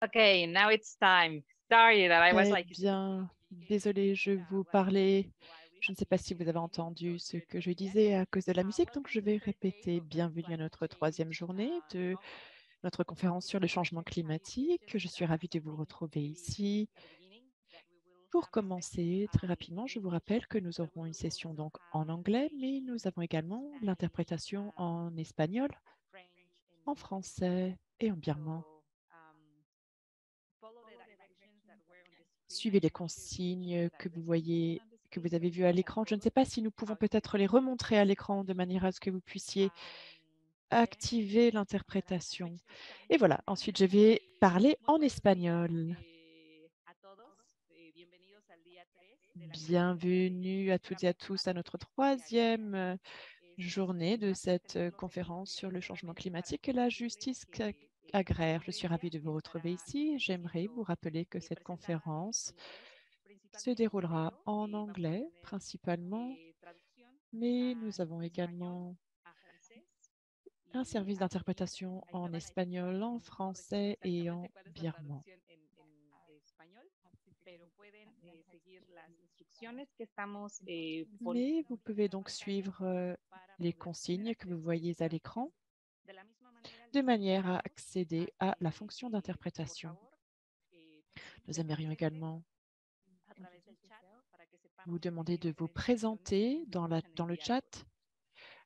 Okay, now it's time. Sorry that I was Très like bien. Désolée, je vous parlais. Je ne sais pas si vous avez entendu ce que je disais à cause de la musique, donc je vais répéter. Bienvenue à notre troisième journée de notre conférence sur le changement climatique. Je suis ravie de vous retrouver ici. Pour commencer, très rapidement, je vous rappelle que nous aurons une session donc en anglais, mais nous avons également l'interprétation en espagnol, en français et en birman. Suivez les consignes que vous voyez, que vous avez vues à l'écran. Je ne sais pas si nous pouvons peut-être les remontrer à l'écran de manière à ce que vous puissiez activer l'interprétation. Et voilà, ensuite je vais parler en espagnol. Bienvenue à toutes et à tous à notre troisième journée de cette conférence sur le changement climatique et la justice agraire. Je suis ravie de vous retrouver ici. J'aimerais vous rappeler que cette conférence se déroulera en anglais principalement, mais nous avons également un service d'interprétation en espagnol, en français et en birman. Mais vous pouvez donc suivre les consignes que vous voyez à l'écran de manière à accéder à la fonction d'interprétation. Nous aimerions également vous demander de vous présenter dans le chat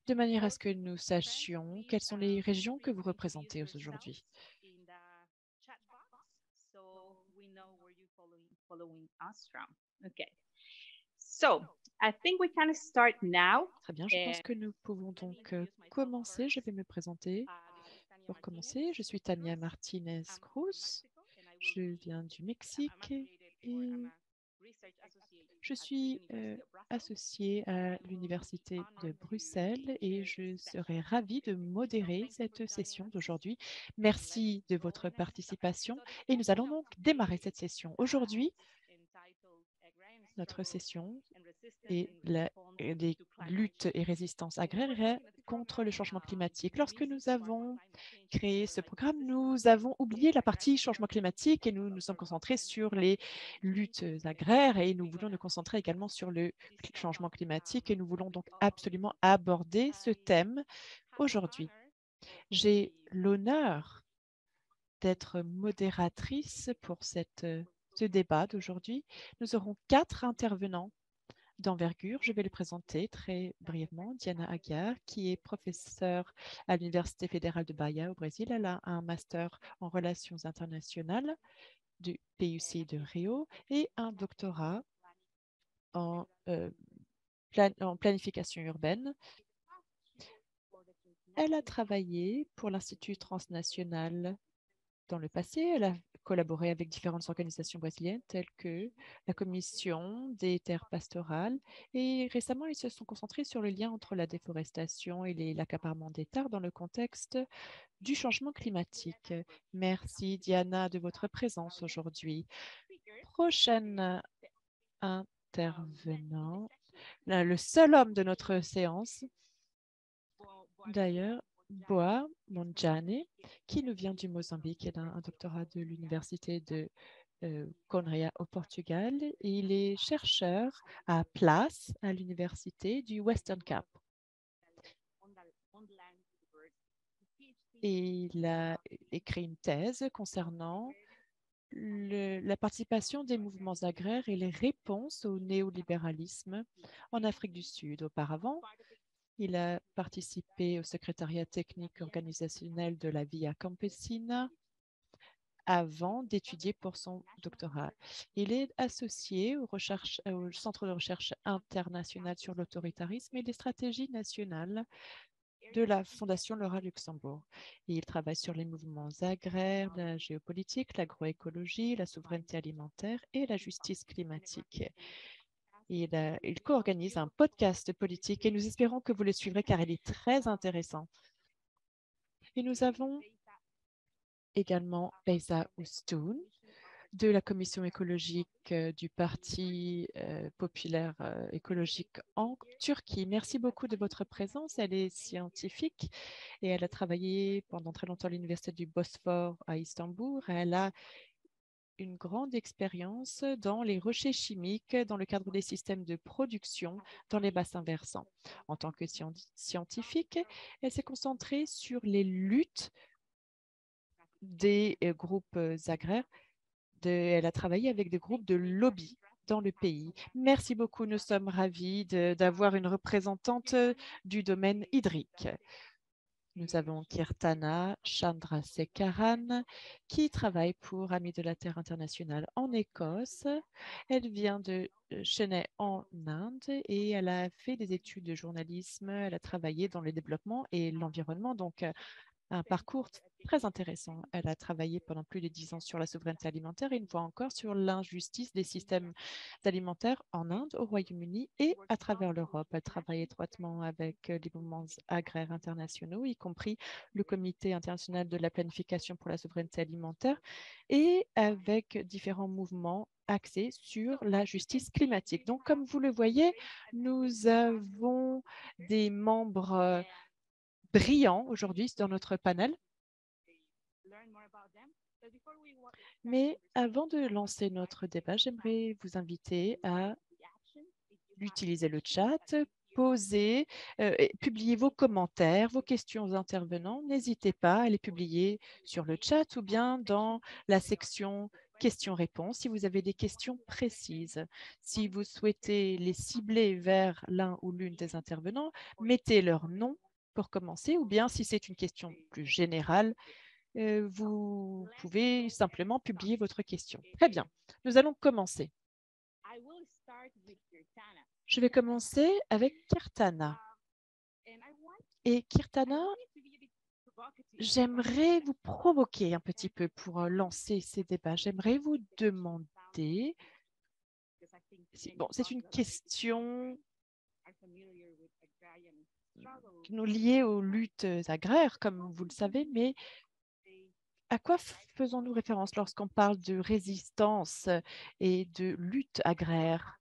de manière à ce que nous sachions quelles sont les régions que vous représentez aujourd'hui. Okay. So, I think we can start now. Très bien, je pense que nous pouvons donc commencer. Je vais me présenter. Pour commencer, je suis Tania Martinez Cruz. Je viens du Mexique et je suis associée à l'Université de Bruxelles et je serai ravie de modérer cette session d'aujourd'hui. Merci de votre participation et nous allons donc démarrer cette session. Aujourd'hui, notre session est les luttes et résistances agraires contre le changement climatique. Lorsque nous avons créé ce programme, nous avons oublié la partie changement climatique et nous nous sommes concentrés sur les luttes agraires et nous voulons nous concentrer également sur le changement climatique et nous voulons donc absolument aborder ce thème aujourd'hui. J'ai l'honneur d'être modératrice pour ce débat d'aujourd'hui. Nous aurons 4 intervenants d'envergure. Je vais le présenter très brièvement. Diana Aguiar, qui est professeure à l'Université fédérale de Bahia au Brésil. Elle a un master en relations internationales du PUC de Rio et un doctorat en, en planification urbaine. Elle a travaillé pour l'Institut transnational dans le passé. Elle a collaboré avec différentes organisations brésiliennes telles que la Commission des terres pastorales et récemment, ils se sont concentrés sur le lien entre la déforestation et l'accaparement des terres dans le contexte du changement climatique. Merci Diana de votre présence aujourd'hui. Prochaine intervenant, le seul homme de notre séance, d'ailleurs, Boa Monjane, qui nous vient du Mozambique. Il a un doctorat de l'université de Conria au Portugal. Et il est chercheur à Place, à l'université du Western Cape. Et il a écrit une thèse concernant la participation des mouvements agraires et les réponses au néolibéralisme en Afrique du Sud. Auparavant, il a participé au secrétariat technique organisationnel de la Via Campesina avant d'étudier pour son doctorat. Il est associé au Centre de recherche international sur l'autoritarisme et les stratégies nationales de la Fondation Laura Luxembourg. Et il travaille sur les mouvements agraires, la géopolitique, l'agroécologie, la souveraineté alimentaire et la justice climatique. Il co-organise un podcast politique et nous espérons que vous le suivrez car il est très intéressant. Et nous avons également Beyza Oustoun, de la Commission écologique du Parti populaire écologique en Turquie. Merci beaucoup de votre présence. Elle est scientifique et elle a travaillé pendant très longtemps à l'Université du Bosphore à Istanbul. Elle a une grande expérience dans les rochers chimiques dans le cadre des systèmes de production dans les bassins versants. En tant que scientifique, elle s'est concentrée sur les luttes des groupes agraires. Elle a travaillé avec des groupes de lobby dans le pays. Merci beaucoup. Nous sommes ravis d'avoir une représentante du domaine hydrique. Nous avons Kirtana Chandrasekaran qui travaille pour Amis de la Terre internationale en Écosse. Elle vient de Chennai en Inde et elle a fait des études de journalisme. Elle a travaillé dans le développement et l'environnement, donc un parcours très intéressant. Elle a travaillé pendant plus de 10 ans sur la souveraineté alimentaire et une fois encore sur l'injustice des systèmes alimentaires en Inde, au Royaume-Uni et à travers l'Europe. Elle travaille étroitement avec les mouvements agraires internationaux, y compris le Comité international de la planification pour la souveraineté alimentaire et avec différents mouvements axés sur la justice climatique. Donc, comme vous le voyez, nous avons des membres brillants aujourd'hui dans notre panel. Mais avant de lancer notre débat, j'aimerais vous inviter à utiliser le chat, poser, publier vos commentaires, vos questions aux intervenants. N'hésitez pas à les publier sur le chat ou bien dans la section questions-réponses si vous avez des questions précises. Si vous souhaitez les cibler vers l'un ou l'une des intervenants, mettez leur nom pour commencer, ou bien si c'est une question plus générale, vous pouvez simplement publier votre question. Très bien, nous allons commencer. Je vais commencer avec Kirtana. Et Kirtana, j'aimerais vous provoquer un petit peu pour lancer ces débats. J'aimerais vous demander, bon, c'est une question nous liée aux luttes agraires, comme vous le savez, mais à quoi faisons-nous référence lorsqu'on parle de résistance et de lutte agraire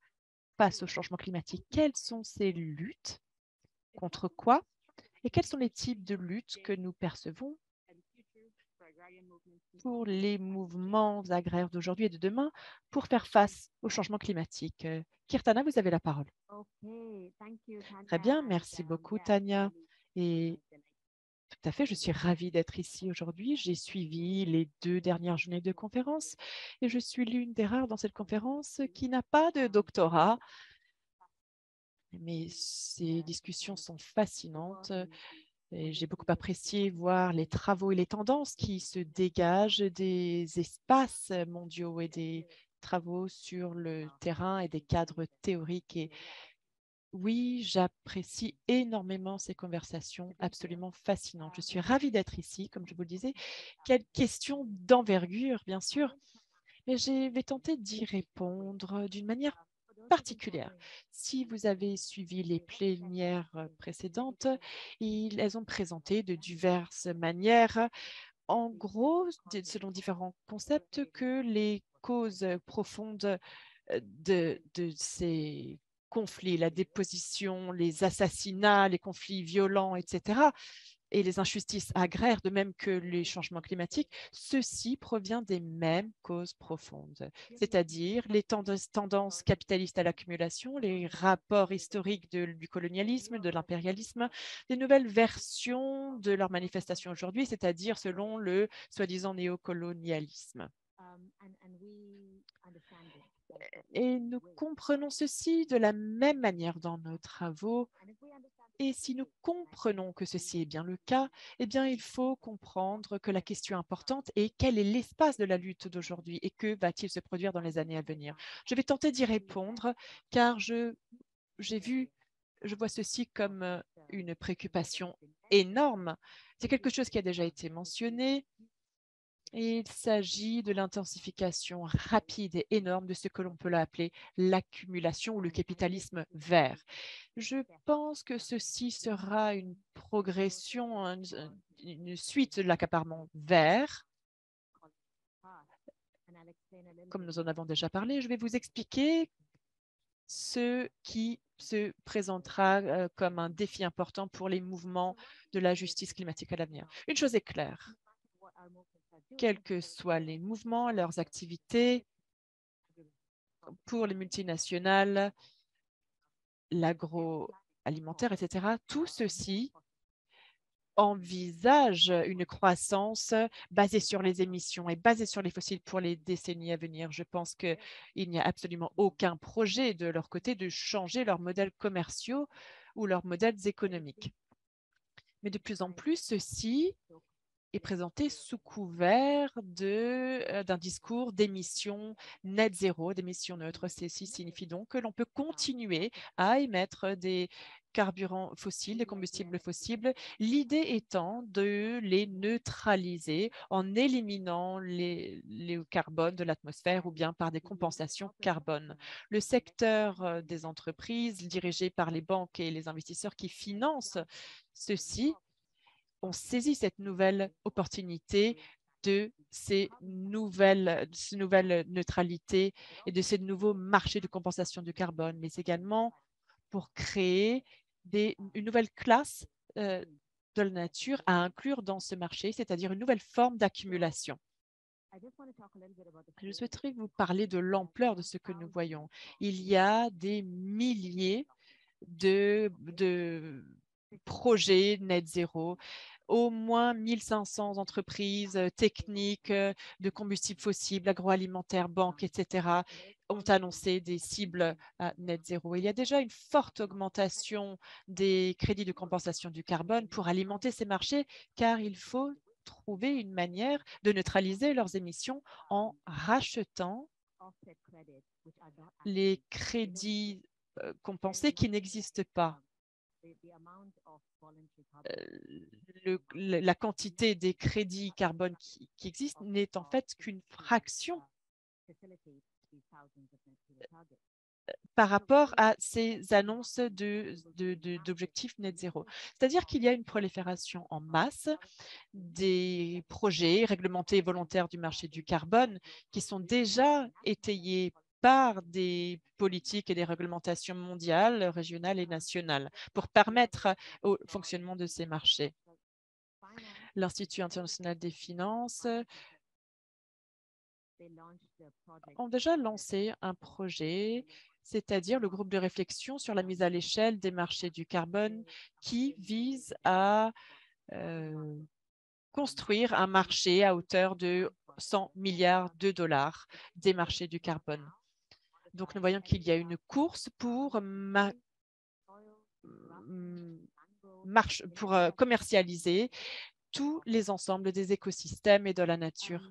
face au changement climatique? Quelles sont ces luttes? Contre quoi? Et quels sont les types de luttes que nous percevons pour les mouvements agraires d'aujourd'hui et de demain pour faire face au changement climatique? Kirtana, vous avez la parole. Très bien, merci beaucoup, Tania. Et tout à fait, je suis ravie d'être ici aujourd'hui. J'ai suivi les 2 dernières journées de conférence et je suis l'une des rares dans cette conférence qui n'a pas de doctorat. Mais ces discussions sont fascinantes et j'ai beaucoup apprécié voir les travaux et les tendances qui se dégagent des espaces mondiaux et des travaux sur le terrain et des cadres théoriques. Et oui, j'apprécie énormément ces conversations absolument fascinantes. Je suis ravie d'être ici, comme je vous le disais. Quelle question d'envergure, bien sûr, mais je vais tenter d'y répondre d'une manière particulière. Si vous avez suivi les plénières précédentes, elles ont présenté de diverses manières, en gros, selon différents concepts, que les causes profondes de ces conflits, la déposition, les assassinats, les conflits violents, etc., et les injustices agraires, de même que les changements climatiques, ceci provient des mêmes causes profondes, c'est-à-dire les tendances capitalistes à l'accumulation, les rapports historiques du colonialisme, de l'impérialisme, des nouvelles versions de leurs manifestations aujourd'hui, c'est-à-dire selon le soi-disant néocolonialisme. Et nous comprenons ceci de la même manière dans nos travaux. Et si nous comprenons que ceci est bien le cas, eh bien, il faut comprendre que la question importante est quel est l'espace de la lutte d'aujourd'hui et que va-t-il se produire dans les années à venir? Je vais tenter d'y répondre car je vois ceci comme une préoccupation énorme. C'est quelque chose qui a déjà été mentionné. Il s'agit de l'intensification rapide et énorme de ce que l'on peut appeler l'accumulation ou le capitalisme vert. Je pense que ceci sera une progression, une suite de l'accaparement vert Comme nous en avons déjà parlé, je vais vous expliquer ce qui se présentera comme un défi important pour les mouvements de la justice climatique à l'avenir. Une chose est claire, quels que soient les mouvements, leurs activités, pour les multinationales, l'agroalimentaire, etc., tout ceci envisage une croissance basée sur les émissions et basée sur les fossiles pour les décennies à venir. Je pense qu'il n'y a absolument aucun projet de leur côté de changer leurs modèles commerciaux ou leurs modèles économiques. Mais de plus en plus, ceci est présenté sous couvert d'un discours d'émissions net zéro, d'émissions neutres. Ceci signifie donc que l'on peut continuer à émettre des carburants fossiles, des combustibles fossiles, l'idée étant de les neutraliser en éliminant les carbone de l'atmosphère ou bien par des compensations carbone. Le secteur des entreprises dirigé par les banques et les investisseurs qui financent ceci ont saisi cette nouvelle opportunité de ces nouvelles neutralités et de ces nouveaux marchés de compensation du carbone, mais également pour créer une nouvelle classe de la nature à inclure dans ce marché, c'est-à-dire une nouvelle forme d'accumulation. Je souhaiterais vous parler de l'ampleur de ce que nous voyons. Il y a des milliers de projets net zéro, au moins 1500 entreprises techniques de combustibles fossiles, agroalimentaires, banques, etc., ont annoncé des cibles à net zéro. Il y a déjà une forte augmentation des crédits de compensation du carbone pour alimenter ces marchés, car il faut trouver une manière de neutraliser leurs émissions en rachetant les crédits compensés qui n'existent pas. La quantité des crédits carbone qui existent n'est en fait qu'une fraction par rapport à ces annonces d'objectifs net zéro. C'est-à-dire qu'il y a une prolifération en masse des projets réglementés et volontaires du marché du carbone qui sont déjà étayés par des politiques et des réglementations mondiales, régionales et nationales pour permettre au fonctionnement de ces marchés. L'Institut international des finances ont déjà lancé un projet, c'est-à-dire le groupe de réflexion sur la mise à l'échelle des marchés du carbone qui vise à construire un marché à hauteur de 100 milliards de dollars des marchés du carbone. Donc, nous voyons qu'il y a une course pour commercialiser tous les ensembles des écosystèmes et de la nature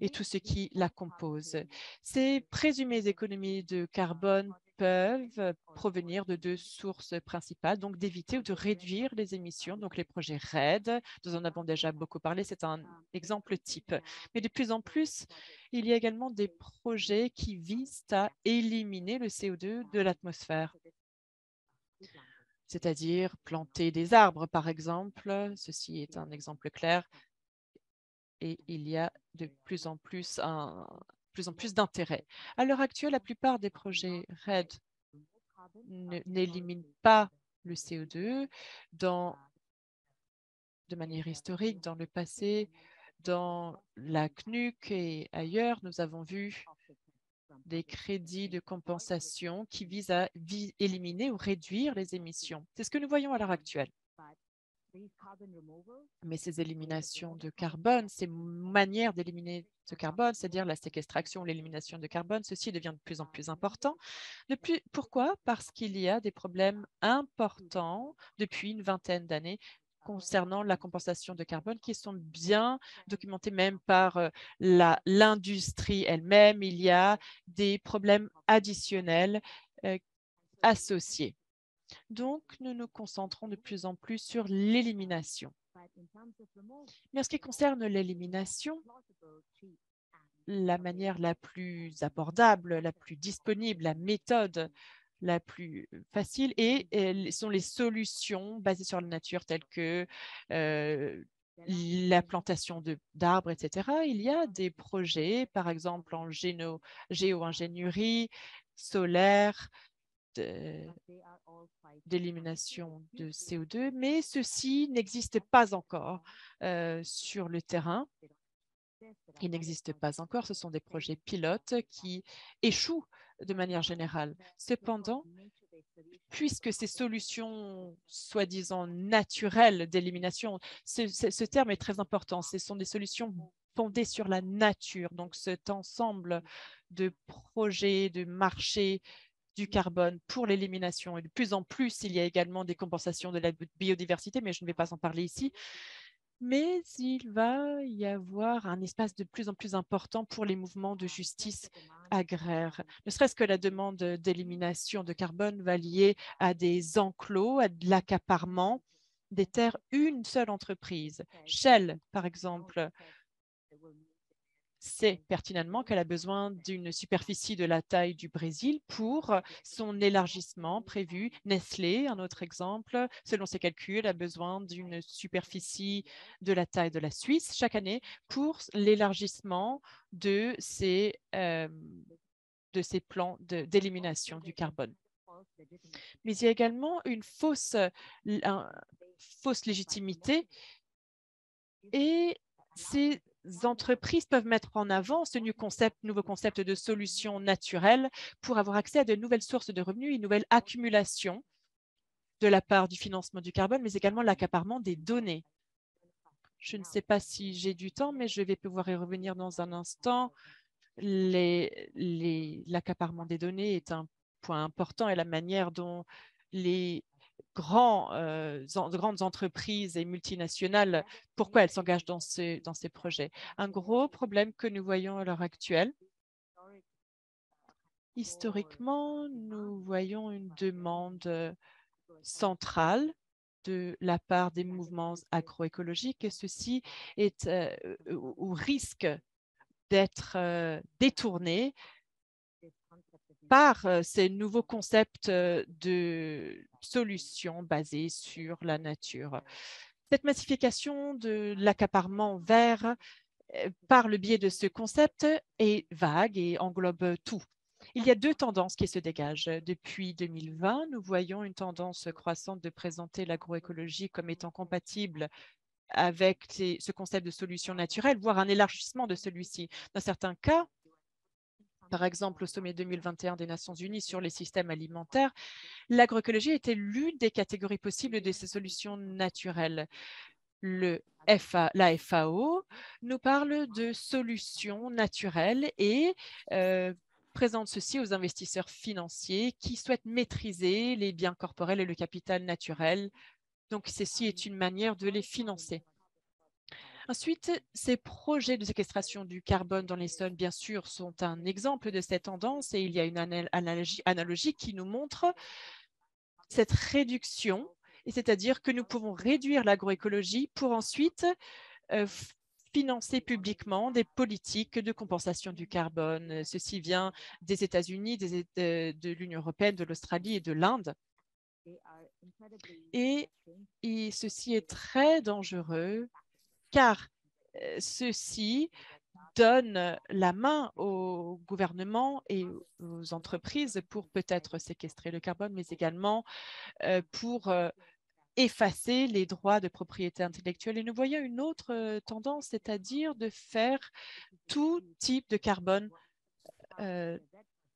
et tout ce qui la compose. Ces présumées économies de carbone peuvent provenir de deux sources principales, donc d'éviter ou de réduire les émissions, donc les projets RED, nous en avons déjà beaucoup parlé, c'est un exemple type. Mais de plus en plus, il y a également des projets qui visent à éliminer le CO2 de l'atmosphère, c'est-à-dire planter des arbres, par exemple. Ceci est un exemple clair. Et il y a de plus en plus d'intérêt. À l'heure actuelle, la plupart des projets RED n'éliminent pas le CO2 de manière historique. Dans le passé, dans la CNUC et ailleurs, nous avons vu des crédits de compensation qui visent à éliminer ou réduire les émissions. C'est ce que nous voyons à l'heure actuelle. Mais ces éliminations de carbone, ces manières d'éliminer ce carbone, c'est-à-dire la séquestration, l'élimination de carbone, ceci devient de plus en plus important. Pourquoi? Parce qu'il y a des problèmes importants depuis une vingtaine d'années concernant la compensation de carbone qui sont bien documentés même par l'industrie elle-même. Il y a des problèmes additionnels associés. Donc, nous nous concentrons de plus en plus sur l'élimination. Mais en ce qui concerne l'élimination, la manière la plus abordable, la plus disponible, la méthode la plus facile sont les solutions basées sur la nature telles que la plantation d'arbres, etc. Il y a des projets, par exemple en géo-ingénierie, solaire, d'élimination de CO2, mais ceci n'existe pas encore sur le terrain. Il n'existe pas encore. Ce sont des projets pilotes qui échouent de manière générale. Cependant, puisque ces solutions soi-disant naturelles d'élimination, ce terme est très important, ce sont des solutions fondées sur la nature. Donc, cet ensemble de projets, de marchés du carbone pour l'élimination. Et de plus en plus, il y a également des compensations de la biodiversité, mais je ne vais pas en parler ici. Mais il va y avoir un espace de plus en plus important pour les mouvements de justice agraire. Ne serait-ce que la demande d'élimination de carbone va lier à des enclos, à de l'accaparement des terres, une seule entreprise. Shell, par exemple, sait pertinemment qu'elle a besoin d'une superficie de la taille du Brésil pour son élargissement prévu. Nestlé, un autre exemple, selon ses calculs, a besoin d'une superficie de la taille de la Suisse chaque année pour l'élargissement de ses plans d'élimination du carbone. Mais il y a également une fausse légitimité et ces entreprises peuvent mettre en avant ce nouveau concept de solutions naturelles pour avoir accès à de nouvelles sources de revenus, une nouvelle accumulation de la part du financement du carbone, mais également l'accaparement des données. Je ne sais pas si j'ai du temps, mais je vais pouvoir y revenir dans un instant. L'accaparement des données est un point important et la manière dont les grandes entreprises et multinationales, pourquoi elles s'engagent dans ces projets. Un gros problème que nous voyons à l'heure actuelle, historiquement, nous voyons une demande centrale de la part des mouvements agroécologiques et ceci est au risque d'être détourné par ces nouveaux concepts de solutions basées sur la nature. Cette massification de l'accaparement vert par le biais de ce concept est vague et englobe tout. Il y a deux tendances qui se dégagent. Depuis 2020, nous voyons une tendance croissante de présenter l'agroécologie comme étant compatible avec ce concept de solution naturelle, voire un élargissement de celui-ci. Dans certains cas, par exemple au sommet 2021 des Nations Unies sur les systèmes alimentaires, l'agroécologie était l'une des catégories possibles de ces solutions naturelles. La FAO nous parle de solutions naturelles et présente ceci aux investisseurs financiers qui souhaitent maîtriser les biens corporels et le capital naturel. Donc, ceci est une manière de les financer. Ensuite, ces projets de séquestration du carbone dans les sols, bien sûr, sont un exemple de cette tendance et il y a une analogie qui nous montre cette réduction, c'est-à-dire que nous pouvons réduire l'agroécologie pour ensuite financer publiquement des politiques de compensation du carbone. Ceci vient des États-Unis, de l'Union européenne, de l'Australie et de l'Inde. Et ceci est très dangereux car ceci donne la main au gouvernement et aux entreprises pour peut-être séquestrer le carbone, mais également pour effacer les droits de propriété intellectuelle. Et nous voyons une autre tendance, c'est-à-dire de faire tout type de carbone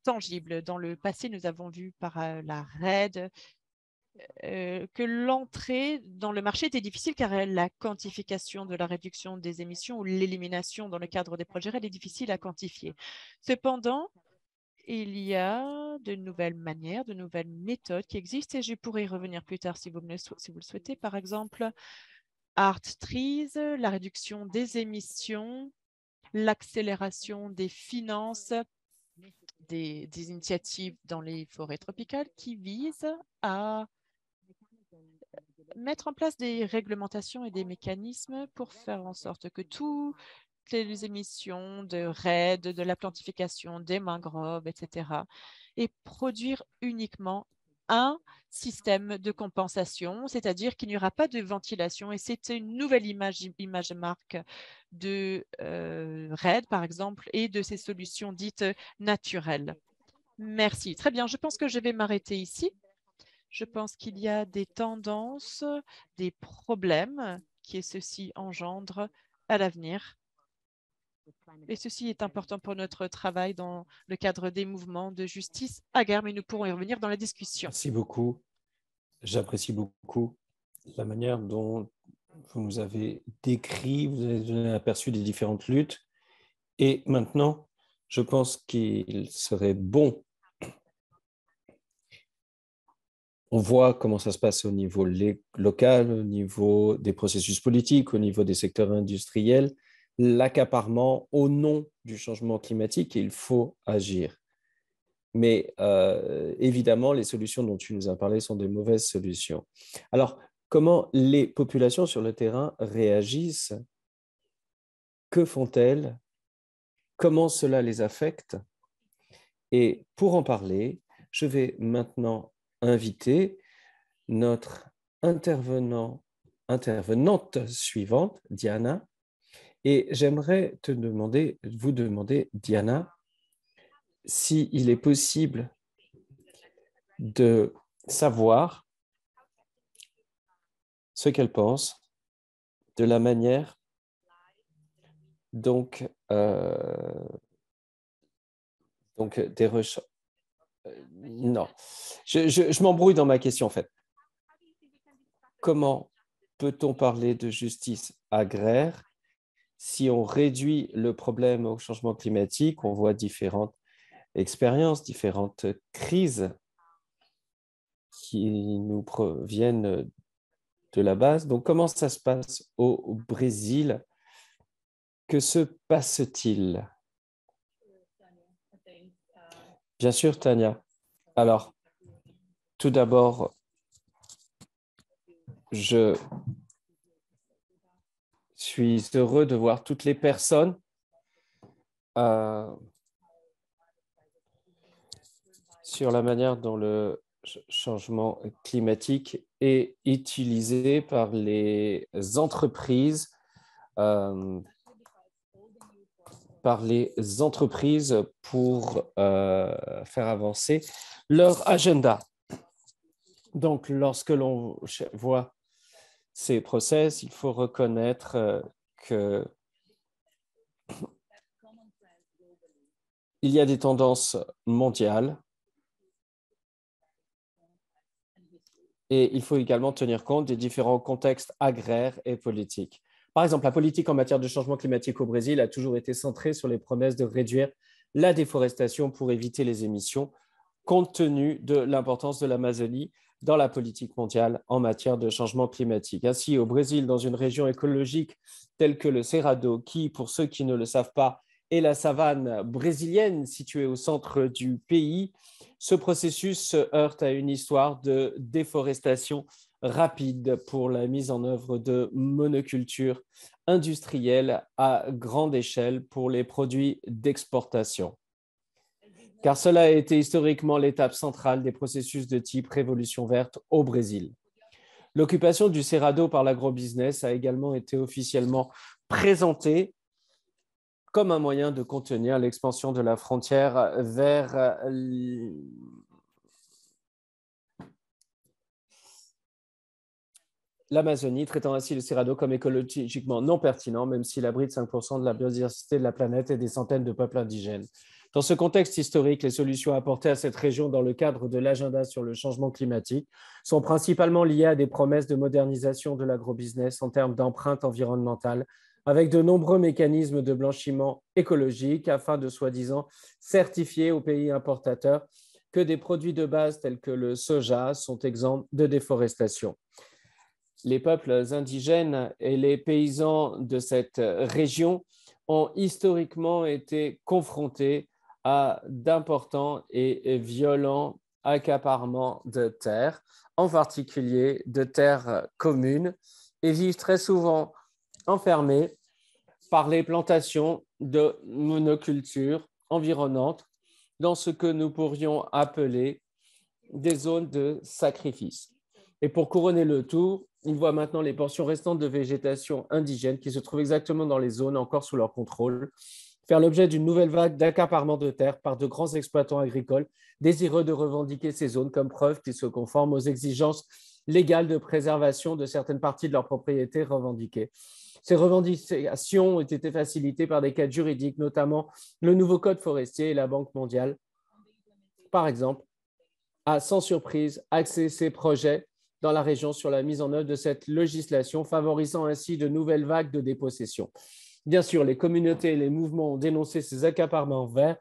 tangible. Dans le passé, nous avons vu par la RED que l'entrée dans le marché était difficile car la quantification de la réduction des émissions ou l'élimination dans le cadre des projets RED est difficile à quantifier. Cependant, il y a de nouvelles manières, de nouvelles méthodes qui existent et je pourrais y revenir plus tard si vous le souhaitez. Par exemple, Art Trees, la réduction des émissions, l'accélération des finances, des initiatives dans les forêts tropicales qui visent à mettre en place des réglementations et des mécanismes pour faire en sorte que toutes les émissions de RED, de la plantification, des mangroves, etc., et produire uniquement un système de compensation, c'est-à-dire qu'il n'y aura pas de ventilation. Et c'est une nouvelle image marque de RED, par exemple, et de ces solutions dites naturelles. Merci. Très bien, je pense que je vais m'arrêter ici. Je pense qu'il y a des tendances, des problèmes que ceci engendre à l'avenir. Et ceci est important pour notre travail dans le cadre des mouvements de justice agraire, mais nous pourrons y revenir dans la discussion. Merci beaucoup. J'apprécie beaucoup la manière dont vous nous avez décrit, vous avez donné un aperçu des différentes luttes. Et maintenant, je pense qu'il serait bon. On voit comment ça se passe au niveau local, au niveau des processus politiques, au niveau des secteurs industriels, l'accaparement au nom du changement climatique, et il faut agir. Mais évidemment, les solutions dont tu nous as parlé sont des mauvaises solutions. Alors, comment les populations sur le terrain réagissent? Que font-elles? Comment cela les affecte? Et pour en parler, je vais maintenant inviter notre intervenante suivante, Diana. Et j'aimerais vous demander, Diana, s'il est possible de savoir ce qu'elle pense de la manière donc des recherches. Non, je m'embrouille dans ma question en fait. Comment peut-on parler de justice agraire si on réduit le problème au changement climatique? On voit différentes expériences, différentes crises qui nous proviennent de la base. Donc, comment ça se passe au Brésil? Que se passe-t-il? Bien sûr, Tania. Alors, tout d'abord, je suis heureux de voir toutes les personnes sur la manière dont le changement climatique est utilisé par les entreprises, pour faire avancer leur agenda. Donc, lorsque l'on voit ces process, il faut reconnaître que il y a des tendances mondiales et il faut également tenir compte des différents contextes agraires et politiques. Par exemple, la politique en matière de changement climatique au Brésil a toujours été centrée sur les promesses de réduire la déforestation pour éviter les émissions, compte tenu de l'importance de l'Amazonie dans la politique mondiale en matière de changement climatique. Ainsi, au Brésil, dans une région écologique telle que le Cerrado, qui, pour ceux qui ne le savent pas, est la savane brésilienne située au centre du pays, ce processus se heurte à une histoire de déforestation rapide pour la mise en œuvre de monocultures industrielles à grande échelle pour les produits d'exportation. Car cela a été historiquement l'étape centrale des processus de type révolution verte au Brésil. L'occupation du Cerrado par l'agrobusiness a également été officiellement présentée comme un moyen de contenir l'expansion de la frontière vers l'Amazonie, traitant ainsi le Cerrado comme écologiquement non pertinent, même s'il abrite 5% de la biodiversité de la planète et des centaines de peuples indigènes. Dans ce contexte historique, les solutions apportées à cette région dans le cadre de l'agenda sur le changement climatique sont principalement liées à des promesses de modernisation de l'agrobusiness en termes d'empreinte environnementale, avec de nombreux mécanismes de blanchiment écologique afin de soi-disant certifier aux pays importateurs que des produits de base tels que le soja sont exempts de déforestation. Les peuples indigènes et les paysans de cette région ont historiquement été confrontés à d'importants et violents accaparements de terres, en particulier de terres communes, et vivent très souvent enfermés par les plantations de monocultures environnantes dans ce que nous pourrions appeler des zones de sacrifice. Et pour couronner le tout, ils voient maintenant les portions restantes de végétation indigène qui se trouvent exactement dans les zones encore sous leur contrôle faire l'objet d'une nouvelle vague d'accaparement de terres par de grands exploitants agricoles désireux de revendiquer ces zones comme preuve qu'ils se conforment aux exigences légales de préservation de certaines parties de leurs propriétés revendiquées. Ces revendications ont été facilitées par des cadres juridiques, notamment le nouveau Code forestier et la Banque mondiale, par exemple, a sans surprise axé ses projets dans la région sur la mise en œuvre de cette législation, favorisant ainsi de nouvelles vagues de dépossession. Bien sûr, les communautés et les mouvements ont dénoncé ces accaparements verts,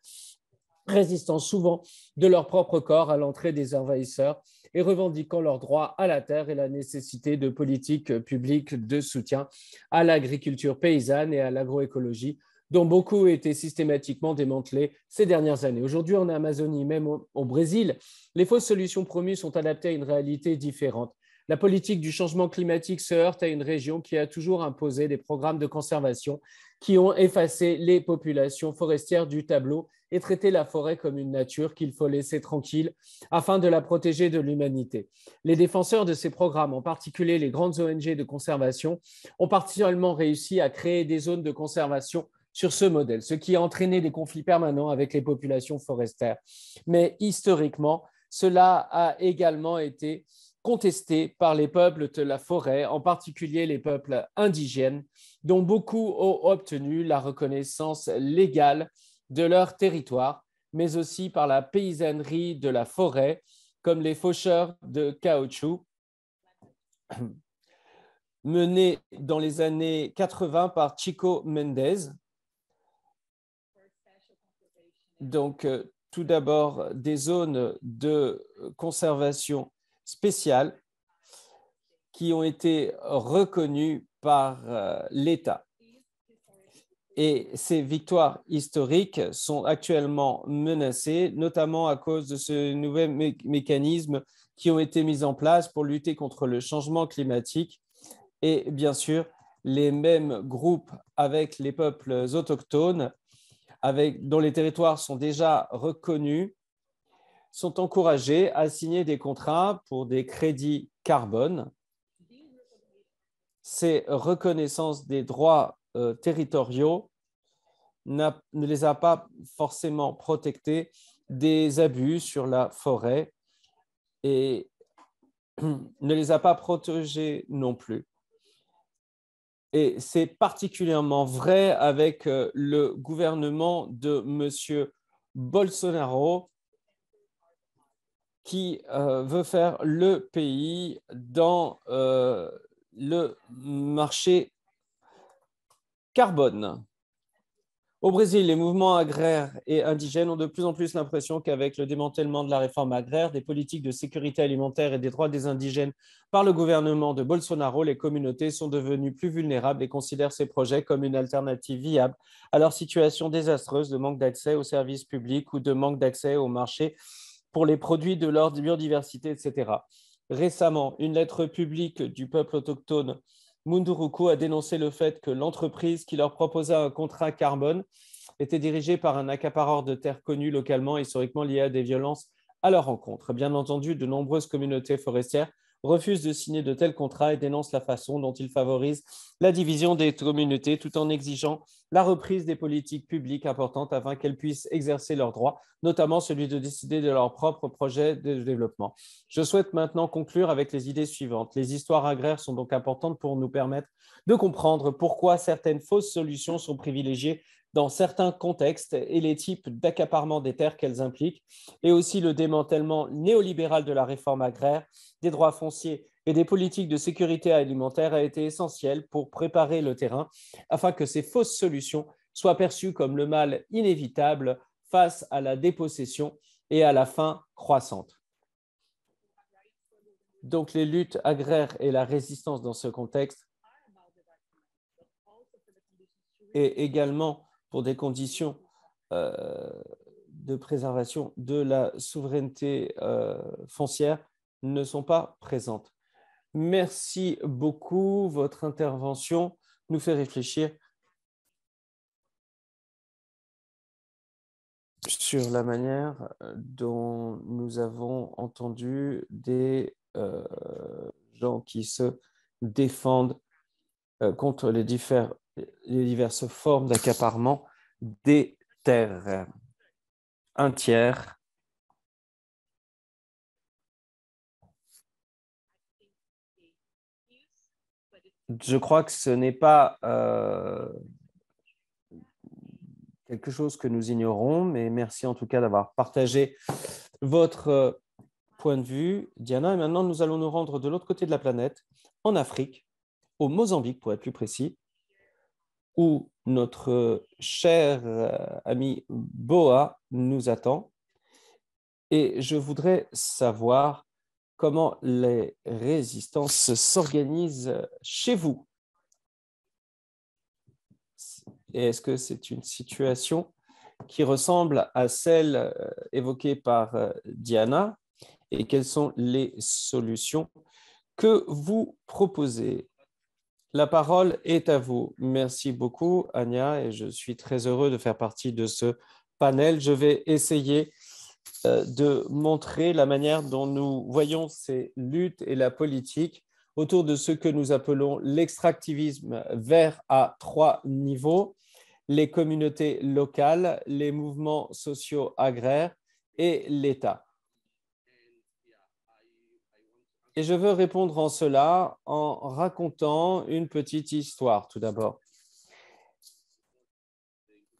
résistant souvent de leur propre corps à l'entrée des envahisseurs et revendiquant leur droit à la terre et la nécessité de politiques publiques de soutien à l'agriculture paysanne et à l'agroécologie, dont beaucoup ont été systématiquement démantelés ces dernières années. Aujourd'hui, en Amazonie, même au Brésil, les fausses solutions promues sont adaptées à une réalité différente. La politique du changement climatique se heurte à une région qui a toujours imposé des programmes de conservation qui ont effacé les populations forestières du tableau et traité la forêt comme une nature qu'il faut laisser tranquille afin de la protéger de l'humanité. Les défenseurs de ces programmes, en particulier les grandes ONG de conservation, ont partiellement réussi à créer des zones de conservation sur ce modèle, ce qui a entraîné des conflits permanents avec les populations forestières. Mais historiquement, cela a également été contesté par les peuples de la forêt, en particulier les peuples indigènes, dont beaucoup ont obtenu la reconnaissance légale de leur territoire, mais aussi par la paysannerie de la forêt, comme les faucheurs de caoutchouc, menés dans les années 80 par Chico Mendes. Donc, tout d'abord, des zones de conservation spéciales qui ont été reconnues par l'État. Et ces victoires historiques sont actuellement menacées, notamment à cause de ce nouvel mécanisme qui ont été mis en place pour lutter contre le changement climatique. Et bien sûr, les mêmes groupes avec les peuples autochtones, dont les territoires sont déjà reconnus, sont encouragés à signer des contrats pour des crédits carbone. Ces reconnaissances des droits territoriaux ne les a pas forcément protégés des abus sur la forêt et ne les a pas protégés non plus. Et c'est particulièrement vrai avec le gouvernement de M. Bolsonaro qui veut faire le pays dans le marché carbone. Au Brésil, les mouvements agraires et indigènes ont de plus en plus l'impression qu'avec le démantèlement de la réforme agraire, des politiques de sécurité alimentaire et des droits des indigènes par le gouvernement de Bolsonaro, les communautés sont devenues plus vulnérables et considèrent ces projets comme une alternative viable à leur situation désastreuse de manque d'accès aux services publics ou de manque d'accès au marché pour les produits de leur biodiversité, etc. Récemment, une lettre publique du peuple autochtone Munduruku a dénoncé le fait que l'entreprise qui leur proposait un contrat carbone était dirigée par un accapareur de terres connu localement et historiquement lié à des violences à leur encontre. Bien entendu, de nombreuses communautés forestières refusent de signer de tels contrats et dénoncent la façon dont ils favorisent la division des communautés tout en exigeant la reprise des politiques publiques importantes afin qu'elles puissent exercer leurs droits, notamment celui de décider de leur propre projet de développement. Je souhaite maintenant conclure avec les idées suivantes. Les histoires agraires sont donc importantes pour nous permettre de comprendre pourquoi certaines fausses solutions sont privilégiées dans certains contextes et les types d'accaparement des terres qu'elles impliquent, et aussi le démantèlement néolibéral de la réforme agraire, des droits fonciers et des politiques de sécurité alimentaire a été essentiel pour préparer le terrain afin que ces fausses solutions soient perçues comme le mal inévitable face à la dépossession et à la faim croissante. Donc, les luttes agraires et la résistance dans ce contexte et également pour des conditions de préservation de la souveraineté foncière ne sont pas présentes. Merci beaucoup. Votre intervention nous fait réfléchir. sur la manière dont nous avons entendu des gens qui se défendent contre les diverses formes d'accaparement des terres. Un tiers. Je crois que ce n'est pas quelque chose que nous ignorons, mais merci en tout cas d'avoir partagé votre point de vue, Diana. Et maintenant, nous allons nous rendre de l'autre côté de la planète, en Afrique, au Mozambique pour être plus précis, où notre cher ami Boa nous attend. Et je voudrais savoir comment les résistances s'organisent chez vous. Et est-ce que c'est une situation qui ressemble à celle évoquée par Diana? Et quelles sont les solutions que vous proposez? La parole est à vous. Merci beaucoup, Anya, et je suis très heureux de faire partie de ce panel. Je vais essayer de montrer la manière dont nous voyons ces luttes et la politique autour de ce que nous appelons l'extractivisme vert à 3 niveaux, les communautés locales, les mouvements sociaux agraires et l'État. Et je veux répondre en cela en racontant une petite histoire tout d'abord.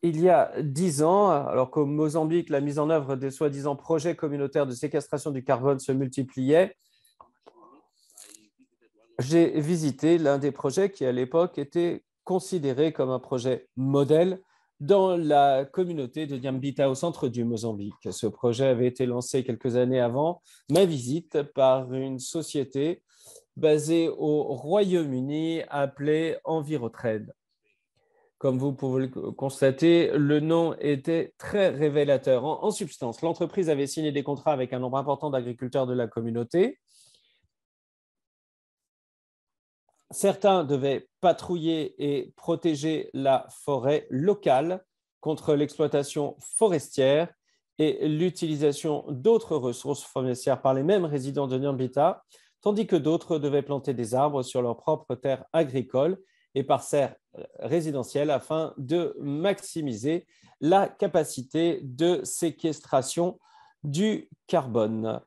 Il y a 10 ans, alors qu'au Mozambique, la mise en œuvre des soi-disant projets communautaires de séquestration du carbone se multipliait, j'ai visité l'un des projets qui, à l'époque, était considéré comme un projet modèle dans la communauté de Nyambita, au centre du Mozambique. Ce projet avait été lancé quelques années avant ma visite par une société basée au Royaume-Uni appelée Envirotrade. Comme vous pouvez le constater, le nom était très révélateur. En substance, l'entreprise avait signé des contrats avec un nombre important d'agriculteurs de la communauté. Certains devaient patrouiller et protéger la forêt locale contre l'exploitation forestière et l'utilisation d'autres ressources forestières par les mêmes résidents de Nyambita, tandis que d'autres devaient planter des arbres sur leurs propres terres agricoles et parcelles résidentielles afin de maximiser la capacité de séquestration du carbone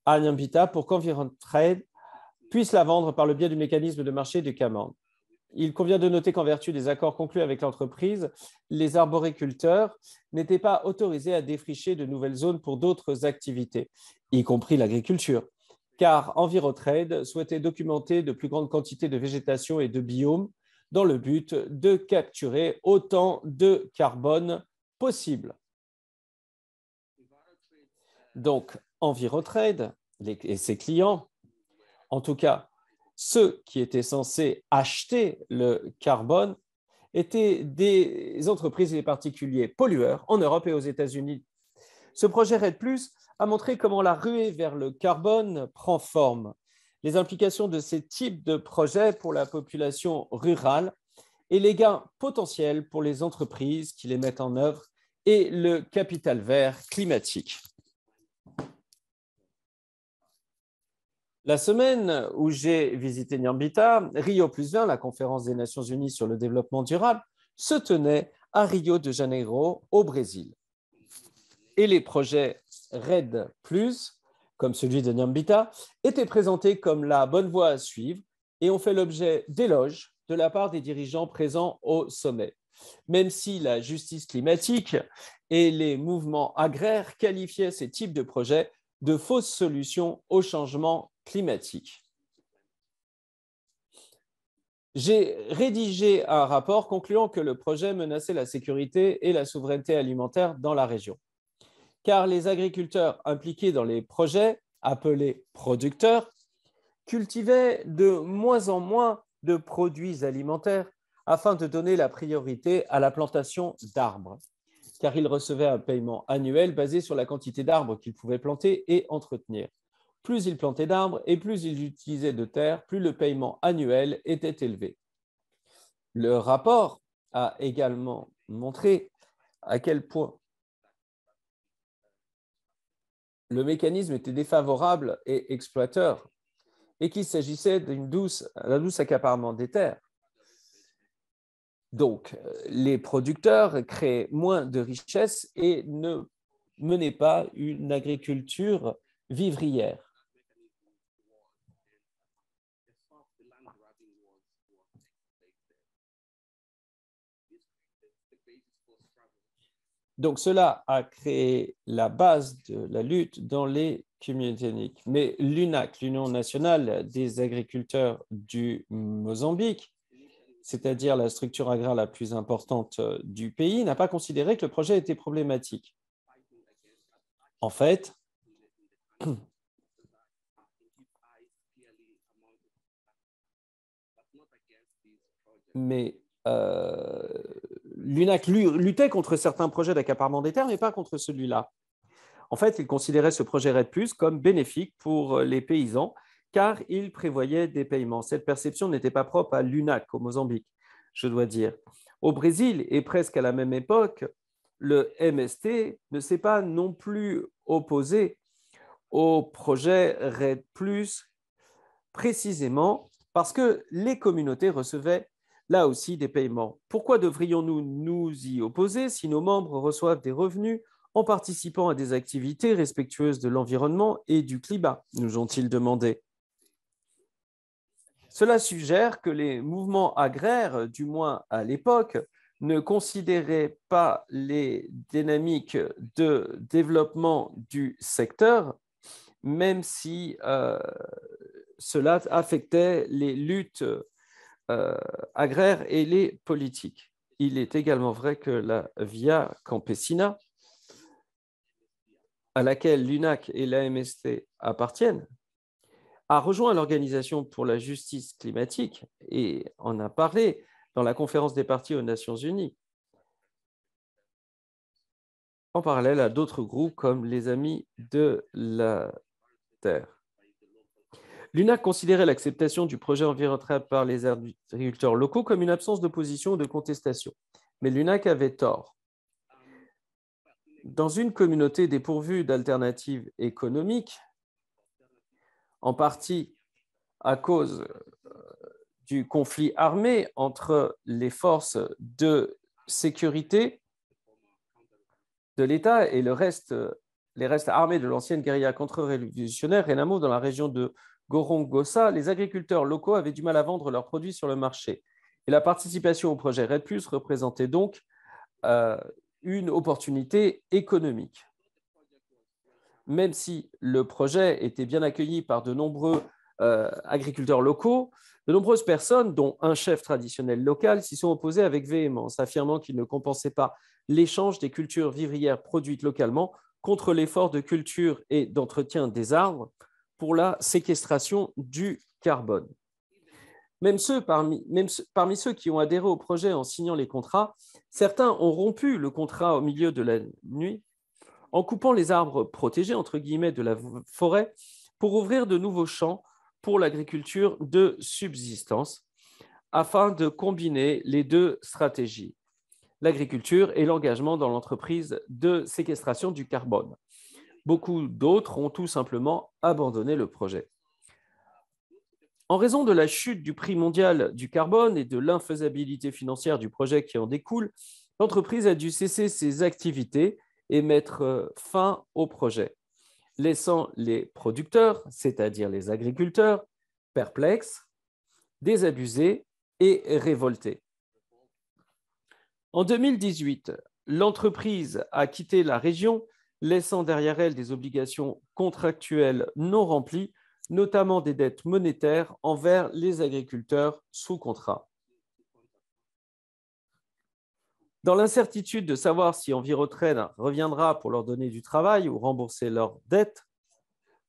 à Nyambita pour qu'Envirotrade puisse la vendre par le biais du mécanisme de marché du Caman. Il convient de noter qu'en vertu des accords conclus avec l'entreprise, les arboriculteurs n'étaient pas autorisés à défricher de nouvelles zones pour d'autres activités, y compris l'agriculture, car Envirotrade souhaitait documenter de plus grandes quantités de végétation et de biomes dans le but de capturer autant de carbone possible. Donc, Envirotrade et ses clients, en tout cas, ceux qui étaient censés acheter le carbone étaient des entreprises et des particuliers pollueurs en Europe et aux États-Unis. Ce projet REDD+ a montré comment la ruée vers le carbone prend forme, les implications de ces types de projets pour la population rurale et les gains potentiels pour les entreprises qui les mettent en œuvre et le capital vert climatique. La semaine où j'ai visité Nyambita, Rio+20, la conférence des Nations Unies sur le développement durable, se tenait à Rio de Janeiro, au Brésil. Et les projets REDD+, comme celui de Nyambita, étaient présentés comme la bonne voie à suivre et ont fait l'objet d'éloges de la part des dirigeants présents au sommet, même si la justice climatique et les mouvements agraires qualifiaient ces types de projets de fausses solutions au changement climatique. J'ai rédigé un rapport concluant que le projet menaçait la sécurité et la souveraineté alimentaire dans la région, car les agriculteurs impliqués dans les projets, appelés producteurs, cultivaient de moins en moins de produits alimentaires afin de donner la priorité à la plantation d'arbres, car ils recevaient un paiement annuel basé sur la quantité d'arbres qu'ils pouvaient planter et entretenir. Plus ils plantaient d'arbres et plus ils utilisaient de terre, plus le paiement annuel était élevé. Le rapport a également montré à quel point le mécanisme était défavorable et exploiteur et qu'il s'agissait d'un douce accaparement des terres. Donc, les producteurs créaient moins de richesses et ne menaient pas une agriculture vivrière. Donc, cela a créé la base de la lutte dans les communautés ethniques. Mais l'UNAC, l'Union nationale des agriculteurs du Mozambique, c'est-à-dire la structure agraire la plus importante du pays, n'a pas considéré que le projet était problématique. En fait, mais l'UNAC luttait contre certains projets d'accaparement des terres, mais pas contre celui-là. En fait, il considérait ce projet REDD+, comme bénéfique pour les paysans, car il prévoyait des paiements. Cette perception n'était pas propre à l'UNAC au Mozambique, je dois dire. Au Brésil, et presque à la même époque, le MST ne s'est pas non plus opposé au projet REDD+, précisément parce que les communautés recevaient là aussi des paiements. Pourquoi devrions-nous nous y opposer si nos membres reçoivent des revenus en participant à des activités respectueuses de l'environnement et du climat, nous ont-ils demandé. Cela suggère que les mouvements agraires, du moins à l'époque, ne considéraient pas les dynamiques de développement du secteur, même si cela affectait les luttes agraires et les politiques. Il est également vrai que la Via Campesina, à laquelle l'UNAC et l'AMST appartiennent, a rejoint l'Organisation pour la justice climatique et en a parlé dans la conférence des partis aux Nations Unies, en parallèle à d'autres groupes comme les Amis de la Terre. L'UNAC considérait l'acceptation du projet environnemental par les agriculteurs locaux comme une absence d'opposition ou de contestation. Mais l'UNAC avait tort. Dans une communauté dépourvue d'alternatives économiques, en partie à cause du conflit armé entre les forces de sécurité de l'État et les restes armés de l'ancienne guérilla contre-révolutionnaire Renamo dans la région de Gorongosa, les agriculteurs locaux avaient du mal à vendre leurs produits sur le marché. Et la participation au projet REDD+ représentait donc une opportunité économique. Même si le projet était bien accueilli par de nombreux agriculteurs locaux, de nombreuses personnes, dont un chef traditionnel local, s'y sont opposées avec véhémence, affirmant qu'il ne compensait pas l'échange des cultures vivrières produites localement contre l'effort de culture et d'entretien des arbres pour la séquestration du carbone. Même parmi ceux qui ont adhéré au projet en signant les contrats, certains ont rompu le contrat au milieu de la nuit en coupant les arbres protégés, entre guillemets, de la forêt pour ouvrir de nouveaux champs pour l'agriculture de subsistance afin de combiner les deux stratégies, l'agriculture et l'engagement dans l'entreprise de séquestration du carbone. Beaucoup d'autres ont tout simplement abandonné le projet. En raison de la chute du prix mondial du carbone et de l'infaisabilité financière du projet qui en découle, l'entreprise a dû cesser ses activités et mettre fin au projet, laissant les producteurs, c'est-à-dire les agriculteurs, perplexes, désabusés et révoltés. En 2018, l'entreprise a quitté la région, laissant derrière elle des obligations contractuelles non remplies, notamment des dettes monétaires envers les agriculteurs sous contrat. Dans l'incertitude de savoir si Envirotrade reviendra pour leur donner du travail ou rembourser leurs dettes,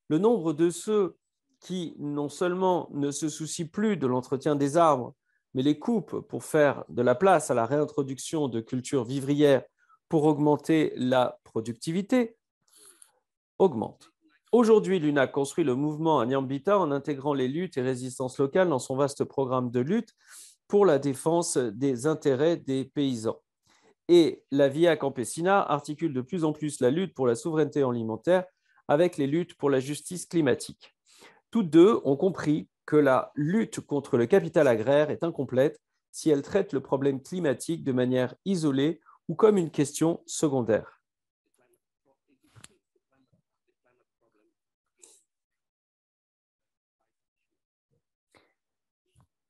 le nombre de ceux qui non seulement ne se soucient plus de l'entretien des arbres, mais les coupent pour faire de la place à la réintroduction de cultures vivrières pour augmenter la productivité, augmente. Aujourd'hui, l'UNAC construit le mouvement à Nyambita en intégrant les luttes et résistances locales dans son vaste programme de lutte pour la défense des intérêts des paysans. Et la Via Campesina articule de plus en plus la lutte pour la souveraineté alimentaire avec les luttes pour la justice climatique. Toutes deux ont compris que la lutte contre le capital agraire est incomplète si elle traite le problème climatique de manière isolée ou comme une question secondaire.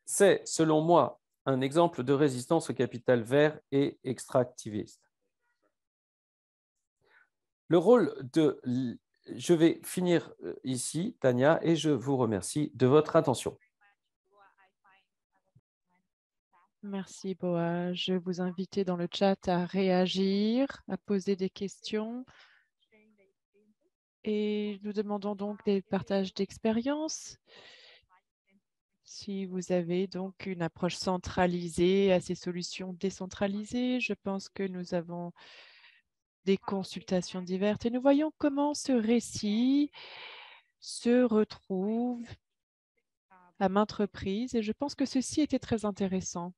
C'est, selon moi, un exemple de résistance au capital vert et extractiviste. Le rôle de... Je vais finir ici, Tania, et je vous remercie de votre attention. Merci, Boa. Je vous invite dans le chat à réagir, à poser des questions. Et nous demandons donc des partages d'expériences. Si vous avez donc une approche centralisée à ces solutions décentralisées, je pense que nous avons des consultations diverses et nous voyons comment ce récit se retrouve à maintes reprises et je pense que ceci était très intéressant.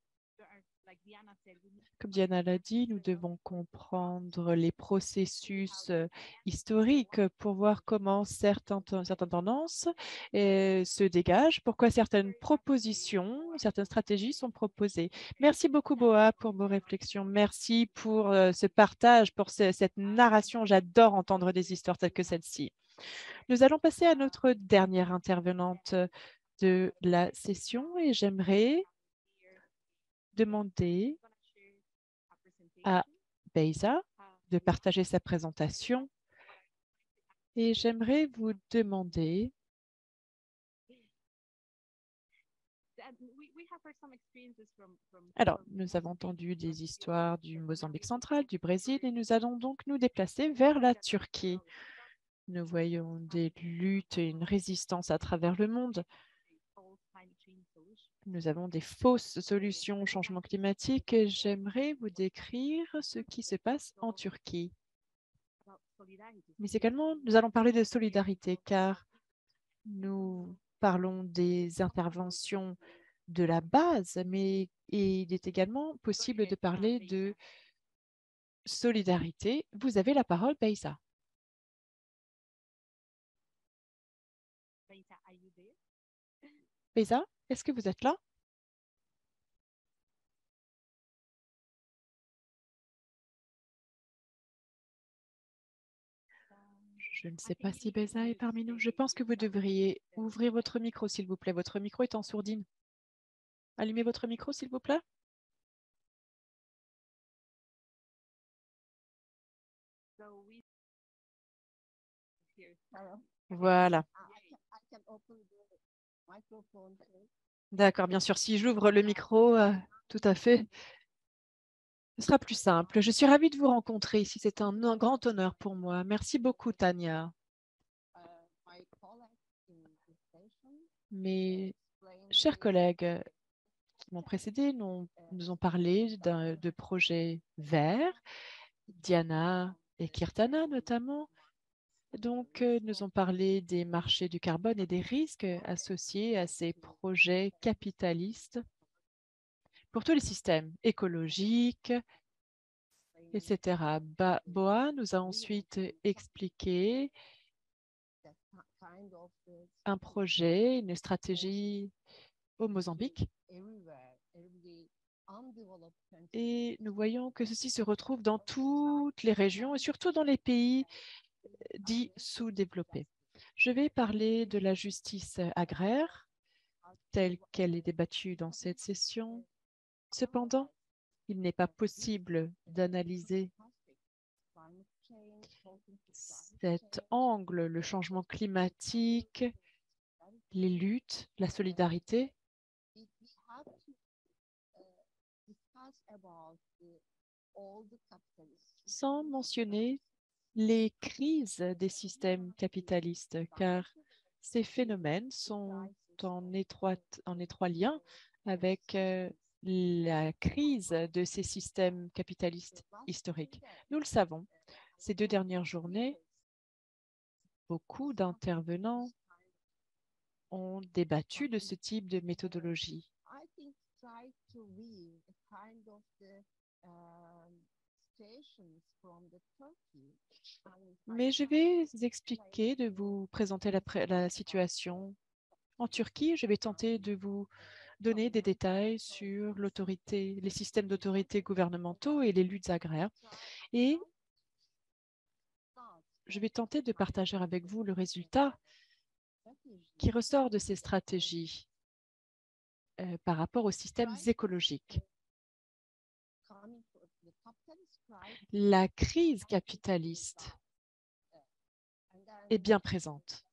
Comme Diana l'a dit, nous devons comprendre les processus historiques pour voir comment certaines tendances se dégagent, pourquoi certaines propositions, certaines stratégies sont proposées. Merci beaucoup, Boa, pour vos réflexions. Merci pour ce partage, pour cette narration. J'adore entendre des histoires telles que celle-ci. Nous allons passer à notre dernière intervenante de la session et j'aimerais demander à Beyza de partager sa présentation et j'aimerais vous demander alors, nous avons entendu des histoires du Mozambique central, du Brésil et nous allons donc nous déplacer vers la Turquie. Nous voyons des luttes et une résistance à travers le monde. Nous avons des fausses solutions au changement climatique et j'aimerais vous décrire ce qui se passe en Turquie. Mais également, nous allons parler de solidarité car nous parlons des interventions de la base, mais il est également possible de parler de solidarité. Vous avez la parole, Beyza. Beyza, est-ce que vous êtes là? Je ne sais pas si Beyza est parmi nous. Je pense que vous devriez ouvrir votre micro, s'il vous plaît. Votre micro est en sourdine. Allumez votre micro, s'il vous plaît. Voilà. D'accord, bien sûr. Si j'ouvre le micro, tout à fait, ce sera plus simple. Je suis ravie de vous rencontrer ici. C'est un grand honneur pour moi. Merci beaucoup, Tania. Mes chers collègues qui m'ont précédé nous ont parlé de projets verts, Diana et Kirtana notamment. Donc, nous ont parlé des marchés du carbone et des risques associés à ces projets capitalistes pour tous les systèmes écologiques, etc. Boa nous a ensuite expliqué un projet, une stratégie au Mozambique. Et nous voyons que ceci se retrouve dans toutes les régions et surtout dans les pays dits sous-développés. Je vais parler de la justice agraire telle qu'elle est débattue dans cette session. Cependant, il n'est pas possible d'analyser cet angle, le changement climatique, les luttes, la solidarité, sans mentionner les crises des systèmes capitalistes, car ces phénomènes sont en étroit lien avec la crise de ces systèmes capitalistes historiques. Nous le savons, ces 2 dernières journées, beaucoup d'intervenants ont débattu de ce type de méthodologie. Mais je vais expliquer, de vous présenter la situation en Turquie. Je vais tenter de vous donner des détails sur les systèmes d'autorité gouvernementaux et les luttes agraires. Et je vais tenter de partager avec vous le résultat qui ressort de ces stratégies par rapport aux systèmes écologiques. La crise capitaliste est bien présente.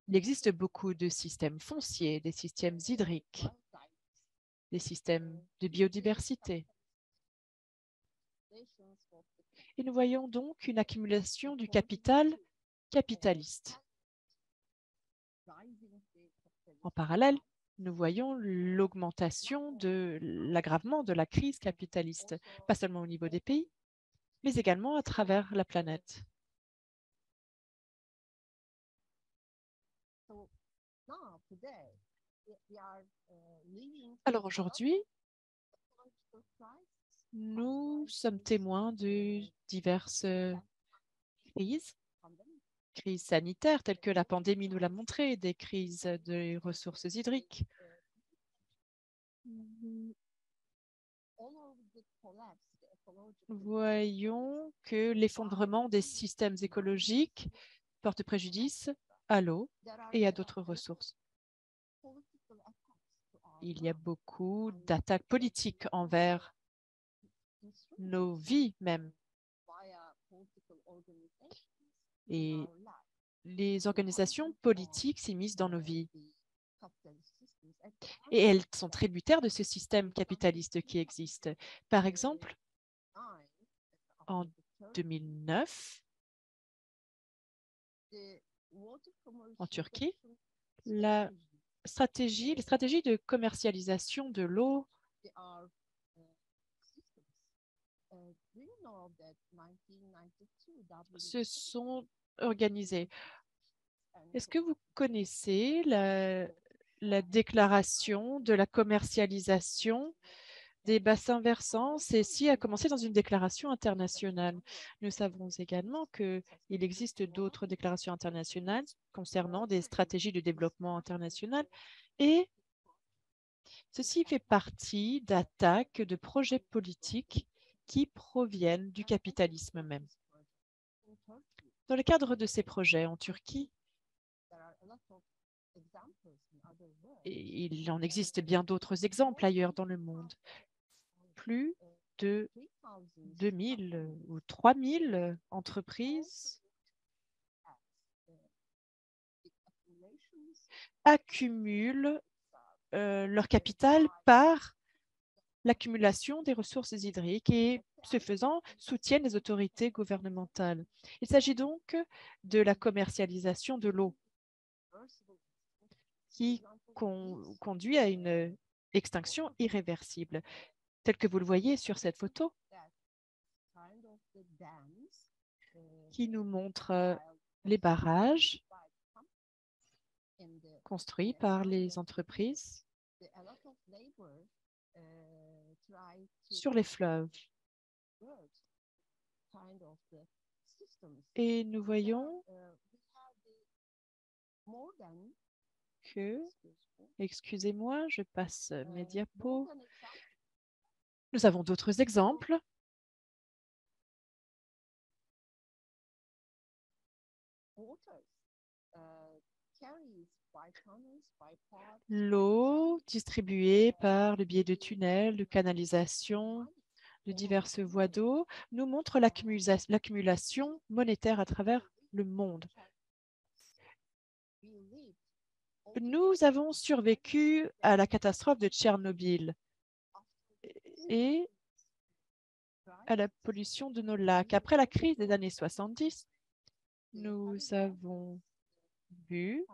Il existe beaucoup de systèmes fonciers, des systèmes hydriques, des systèmes de biodiversité. Et nous voyons donc une accumulation du capital capitaliste. En parallèle, nous voyons l'aggravement de la crise capitaliste, pas seulement au niveau des pays, mais également à travers la planète. Alors aujourd'hui, nous sommes témoins de diverses crises sanitaires telles que la pandémie nous l'a montré, des crises des ressources hydriques. Nous voyons que l'effondrement des systèmes écologiques porte préjudice à l'eau et à d'autres ressources. Il y a beaucoup d'attaques politiques envers nos vies même. Et les organisations politiques s'immiscent dans nos vies. Et elles sont tributaires de ce système capitaliste qui existe. Par exemple, en 2009, en Turquie, les stratégies de commercialisation de l'eau se sont organisées. Est-ce que vous connaissez la déclaration de la commercialisation des bassins versants? Celle-ci a commencé dans une déclaration internationale. Nous savons également qu'il existe d'autres déclarations internationales concernant des stratégies de développement international et ceci fait partie d'attaques de projets politiques qui proviennent du capitalisme même. Dans le cadre de ces projets en Turquie, et il en existe bien d'autres exemples ailleurs dans le monde, plus de 2000 ou 3000 entreprises accumulent leur capital par l'accumulation des ressources hydriques et, ce faisant, soutiennent les autorités gouvernementales. Il s'agit donc de la commercialisation de l'eau qui conduit à une extinction irréversible. Tel que vous le voyez sur cette photo, qui nous montre les barrages construits par les entreprises sur les fleuves. Et nous voyons que, excusez-moi, je passe mes diapos. Nous avons d'autres exemples. L'eau distribuée par le biais de tunnels, de canalisations, de diverses voies d'eau nous montre l'accumulation monétaire à travers le monde. Nous avons survécu à la catastrophe de Tchernobyl et à la pollution de nos lacs. Après la crise des années 70, nous avons vu,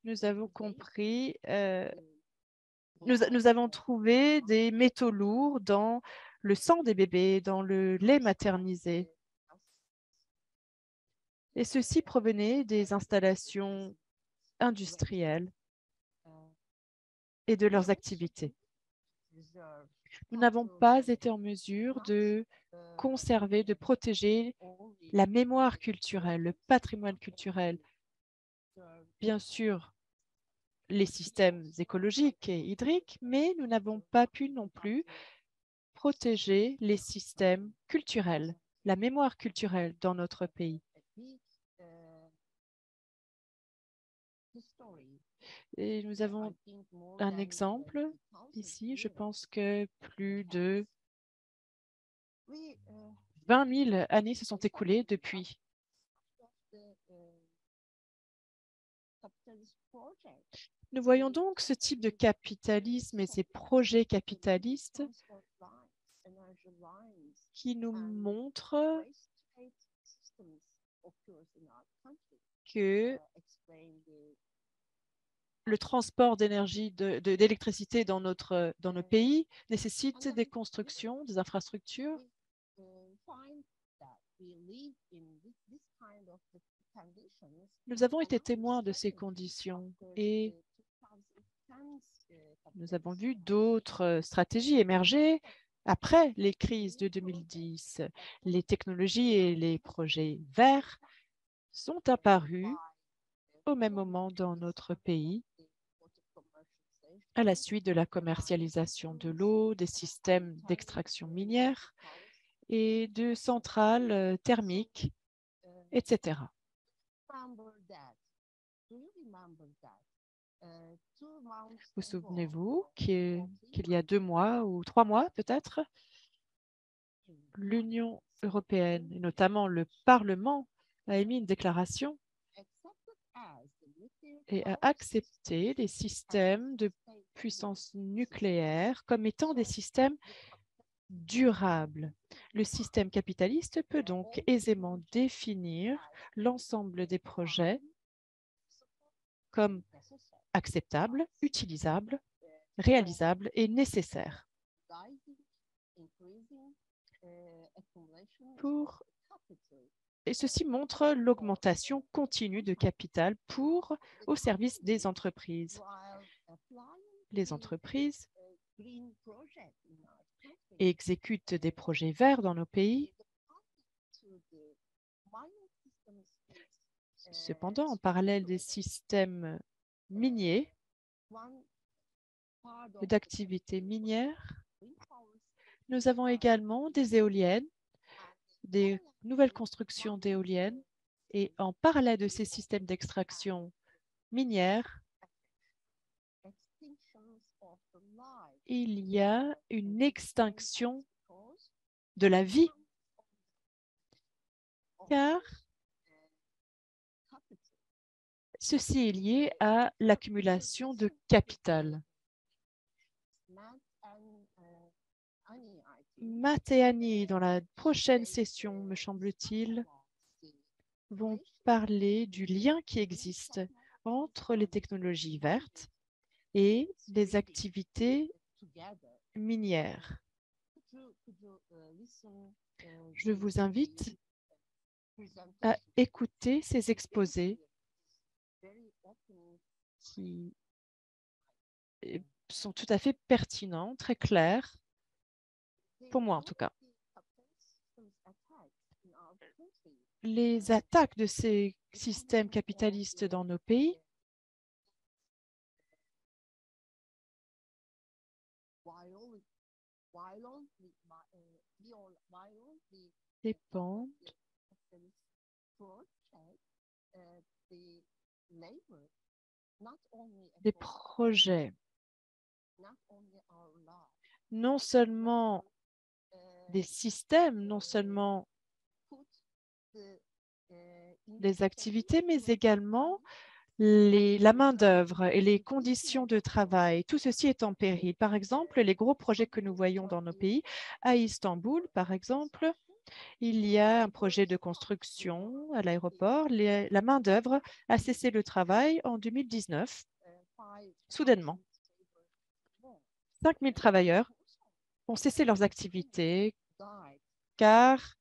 nous avons compris, nous avons trouvé des métaux lourds dans le sang des bébés, dans le lait maternisé. Et ceci provenait des installations industrielles et de leurs activités. Nous n'avons pas été en mesure de conserver, de protéger la mémoire culturelle, le patrimoine culturel. Bien sûr, les systèmes écologiques et hydriques, mais nous n'avons pas pu non plus protéger les systèmes culturels, la mémoire culturelle dans notre pays. Et nous avons un exemple ici. Je pense que plus de 20 000 années se sont écoulées depuis. Nous voyons donc ce type de capitalisme et ces projets capitalistes qui nous montrent que le transport d'énergie, d'électricité dans nos pays nécessite des constructions, des infrastructures. Nous avons été témoins de ces conditions et nous avons vu d'autres stratégies émerger après les crises de 2010. Les technologies et les projets verts sont apparus au même moment dans notre pays à la suite de la commercialisation de l'eau, des systèmes d'extraction minière et de centrales thermiques, etc. Vous souvenez-vous qu'il y a 2 mois ou 3 mois peut-être, l'Union européenne et notamment le Parlement a émis une déclaration et a accepté les systèmes de puissance nucléaire comme étant des systèmes durables. Le système capitaliste peut donc aisément définir l'ensemble des projets comme acceptables, utilisables, réalisables et nécessaires et ceci montre l'augmentation continue de capital au service des entreprises. Les entreprises exécutent des projets verts dans nos pays. Cependant, en parallèle des systèmes miniers et d'activités minières, nous avons également des éoliennes, des nouvelles constructions d'éoliennes et en parallèle de ces systèmes d'extraction minière, il y a une extinction de la vie car ceci est lié à l'accumulation de capital. Matt et Annie, dans la prochaine session, me semble-t-il, vont parler du lien qui existe entre les technologies vertes et les activités minières. Je vous invite à écouter ces exposés qui sont tout à fait pertinents, très clairs, pour moi en tout cas. Les attaques de ces systèmes capitalistes dans nos pays dépendent des projets, non seulement des systèmes, non seulement des activités, mais également la main-d'œuvre et les conditions de travail. Tout ceci est en péril. Par exemple, les gros projets que nous voyons dans nos pays, à Istanbul, par exemple, il y a un projet de construction à l'aéroport. La main-d'œuvre a cessé le travail en 2019, soudainement. 5 000 travailleurs ont cessé leurs activités car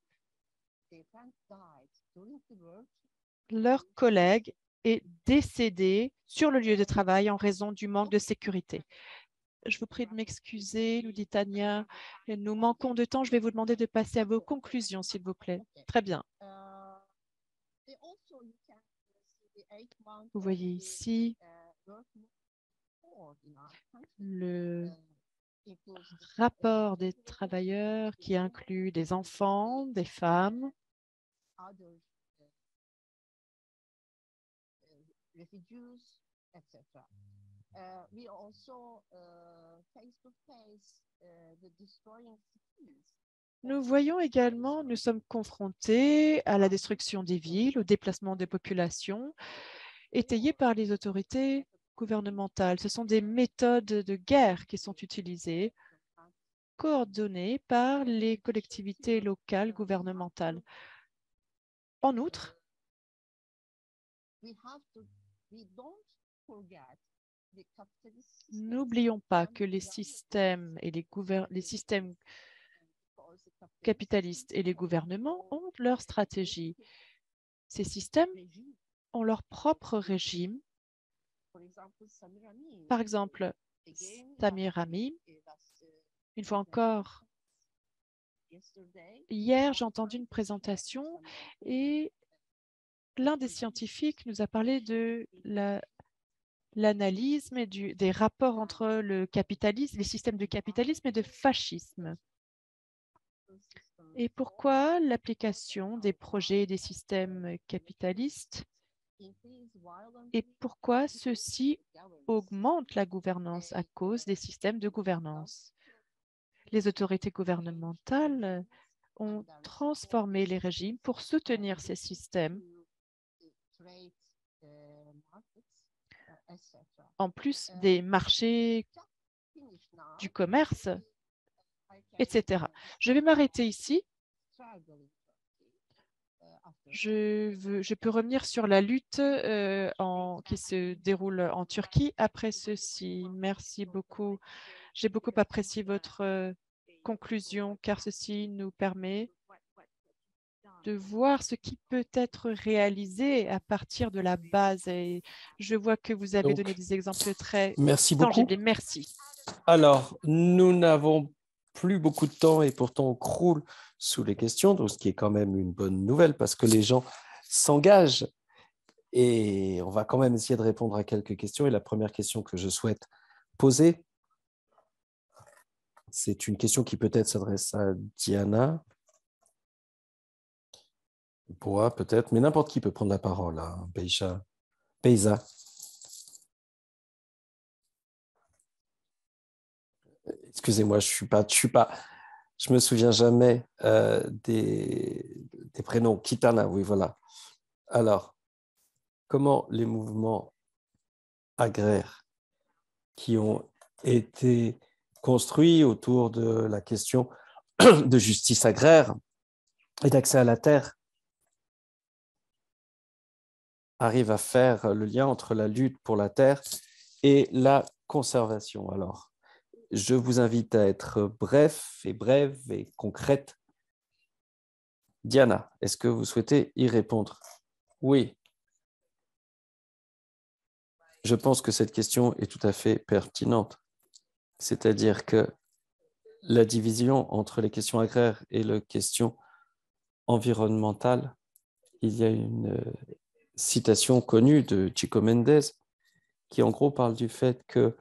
leur collègue est décédé sur le lieu de travail en raison du manque de sécurité. Je vous prie de m'excuser, nous dit Tania. Nous manquons de temps. Je vais vous demander de passer à vos conclusions, s'il vous plaît. Très bien. Vous voyez ici le rapport des travailleurs qui inclut des enfants, des femmes, Nous voyons également, nous sommes confrontés à la destruction des villes, au déplacement des populations, étayées par les autorités gouvernementales. Ce sont des méthodes de guerre qui sont utilisées, coordonnées par les collectivités locales gouvernementales. En outre, n'oublions pas que les systèmes et les systèmes capitalistes et les gouvernements ont leur stratégie. Ces systèmes ont leur propre régime. Par exemple, Samir Rami, une fois encore, hier, j'ai entendu une présentation et l'un des scientifiques nous a parlé de l'analyse et des rapports entre le capitalisme, les systèmes de capitalisme et de fascisme. Et pourquoi l'application des projets et des systèmes capitalistes et pourquoi ceux-ci augmentent la gouvernance à cause des systèmes de gouvernance. Les autorités gouvernementales ont transformé les régimes pour soutenir ces systèmes, en plus des marchés du commerce, etc. Je vais m'arrêter ici. Je peux revenir sur la lutte qui se déroule en Turquie après ceci. Merci beaucoup. J'ai beaucoup apprécié votre conclusion car ceci nous permet de voir ce qui peut être réalisé à partir de la base. Et je vois que vous avez donné des exemples très tangibles. Merci. Alors, nous n'avons plus beaucoup de temps et pourtant on croule sous les questions, donc ce qui est quand même une bonne nouvelle parce que les gens s'engagent et on va quand même essayer de répondre à quelques questions. Et la première question que je souhaite poser, c'est une question qui peut-être s'adresse à Diana, Boa peut-être, mais n'importe qui peut prendre la parole, hein, Beisa. Excusez-moi, je me souviens jamais des prénoms. Kitana, oui, voilà. Alors, comment les mouvements agraires qui ont été construits autour de la question de justice agraire et d'accès à la terre arrivent à faire le lien entre la lutte pour la terre et la conservation. Alors, je vous invite à être brève et concrète. Diana, est-ce que vous souhaitez y répondre? Oui. Je pense que cette question est tout à fait pertinente. C'est-à-dire que la division entre les questions agraires et les questions environnementales, il y a une citation connue de Chico Mendes qui en gros parle du fait que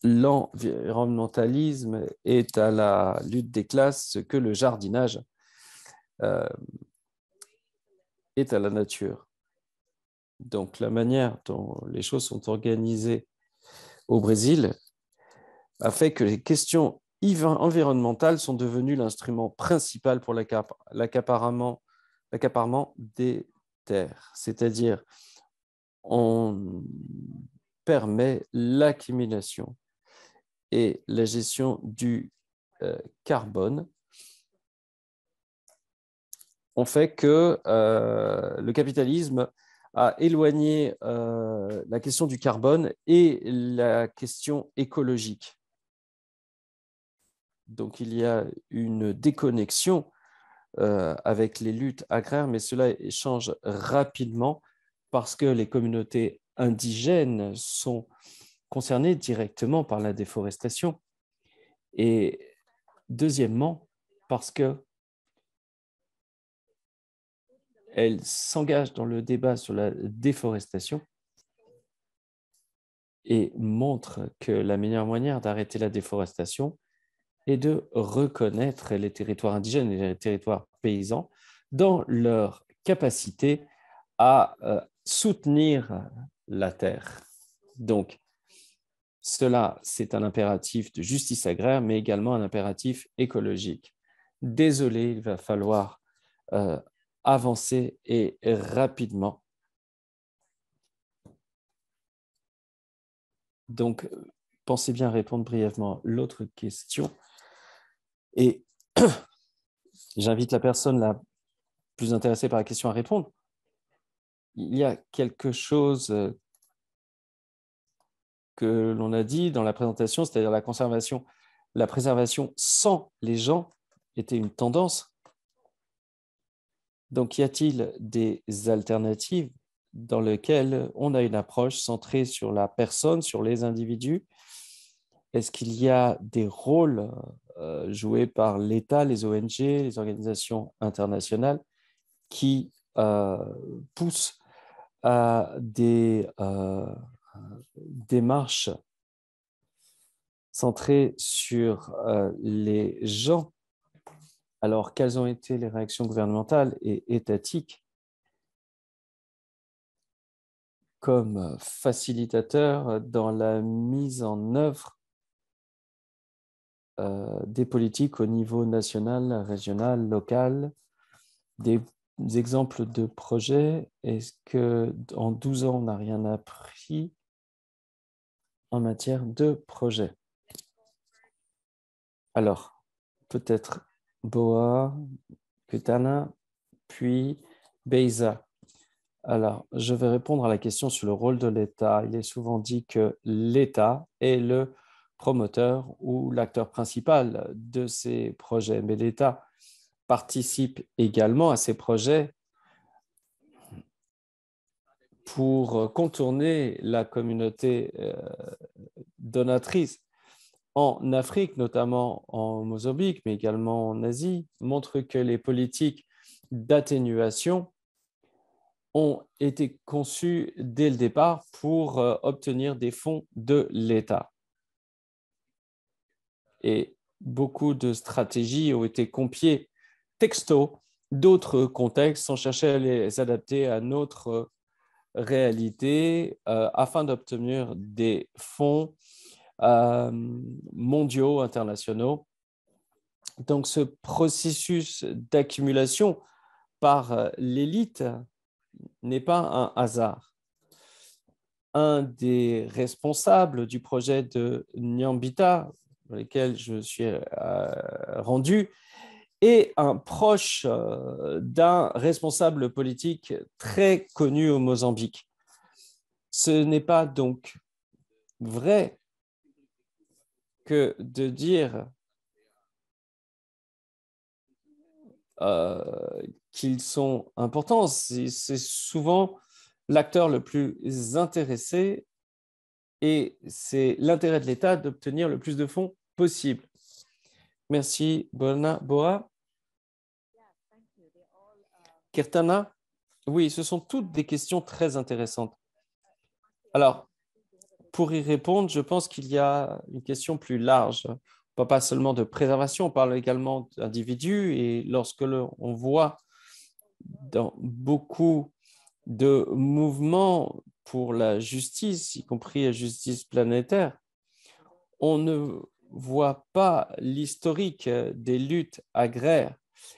l'environnementalisme est à la lutte des classes ce que le jardinage est à la nature. Donc la manière dont les choses sont organisées au Brésil a fait que les questions environnementales sont devenues l'instrument principal pour l'accaparement des terres. C'est-à-dire, on permet l'accumulation et la gestion du carbone. On fait que le capitalisme a éloigné la question du carbone et la question écologique. Donc, il y a une déconnexion avec les luttes agraires, mais cela change rapidement parce que les communautés indigènes sont concernés directement par la déforestation. Et deuxièmement, parce que elle s'engage dans le débat sur la déforestation et montre que la meilleure manière d'arrêter la déforestation est de reconnaître les territoires indigènes et les territoires paysans dans leur capacité à soutenir la terre. Donc, cela, c'est un impératif de justice agraire, mais également un impératif écologique. Désolé, il va falloir avancer et rapidement. Donc, pensez bien à répondre brièvement à l'autre question. Et j'invite la personne la plus intéressée par la question à répondre. Il y a quelque chose que l'on a dit dans la présentation, c'est-à-dire la conservation. La préservation sans les gens était une tendance. Donc, y a-t-il des alternatives dans lesquelles on a une approche centrée sur la personne, sur les individus? Est-ce qu'il y a des rôles joués par l'État, les ONG, les organisations internationales qui poussent à des démarches centrées sur les gens? Alors, quelles ont été les réactions gouvernementales et étatiques comme facilitateurs dans la mise en œuvre des politiques au niveau national, régional, local, des exemples de projets? Est-ce qu'en 12 ans, on n'a rien appris en matière de projets? Alors, peut-être Boa, Kutana, puis Beiza. Alors, je vais répondre à la question sur le rôle de l'État. Il est souvent dit que l'État est le promoteur ou l'acteur principal de ces projets, mais l'État participe également à ces projets pour contourner la communauté donatrice. En Afrique, notamment en Mozambique, mais également en Asie, montrent que les politiques d'atténuation ont été conçues dès le départ pour obtenir des fonds de l'État. Et beaucoup de stratégies ont été copiées texto d'autres contextes sans chercher à les adapter à notre réalité afin d'obtenir des fonds mondiaux, internationaux. Donc, ce processus d'accumulation par l'élite n'est pas un hasard. Un des responsables du projet de Nyambita, dans lequel je suis rendu, est un proche d'un responsable politique très connu au Mozambique. Ce n'est pas donc vrai que de dire qu'ils sont importants. C'est souvent l'acteur le plus intéressé et c'est l'intérêt de l'État d'obtenir le plus de fonds possible. Merci, Boa. Kirtana? Oui, ce sont toutes des questions très intéressantes. Alors, pour y répondre, je pense qu'il y a une question plus large. On ne parle pas seulement de préservation, on parle également d'individus. Et lorsque on voit dans beaucoup de mouvements pour la justice, y compris la justice planétaire, on ne voit pas l'historique des luttes agraires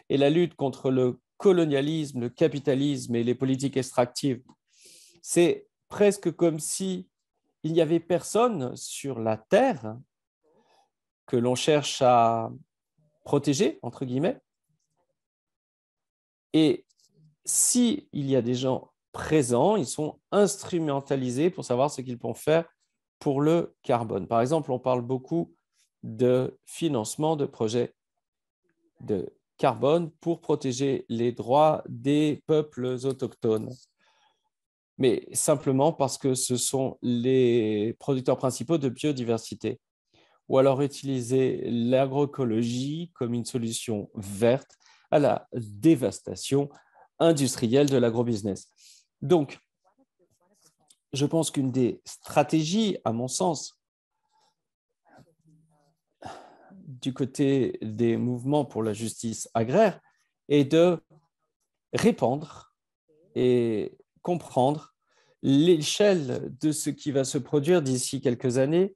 et la lutte contre le colonialisme, le capitalisme et les politiques extractives. C'est presque comme si il n'y avait personne sur la terre que l'on cherche à protéger, entre guillemets. Et s'il y a des gens présents, ils sont instrumentalisés pour savoir ce qu'ils peuvent faire pour le carbone. Par exemple, on parle beaucoup de financement de projets de carbone pour protéger les droits des peuples autochtones. mais simplement parce que ce sont les producteurs principaux de biodiversité. Ou alors utiliser l'agroécologie comme une solution verte à la dévastation industrielle de l'agrobusiness. Donc, je pense qu'une des stratégies, à mon sens, du côté des mouvements pour la justice agraire, est de répandre et comprendre l'échelle de ce qui va se produire d'ici quelques années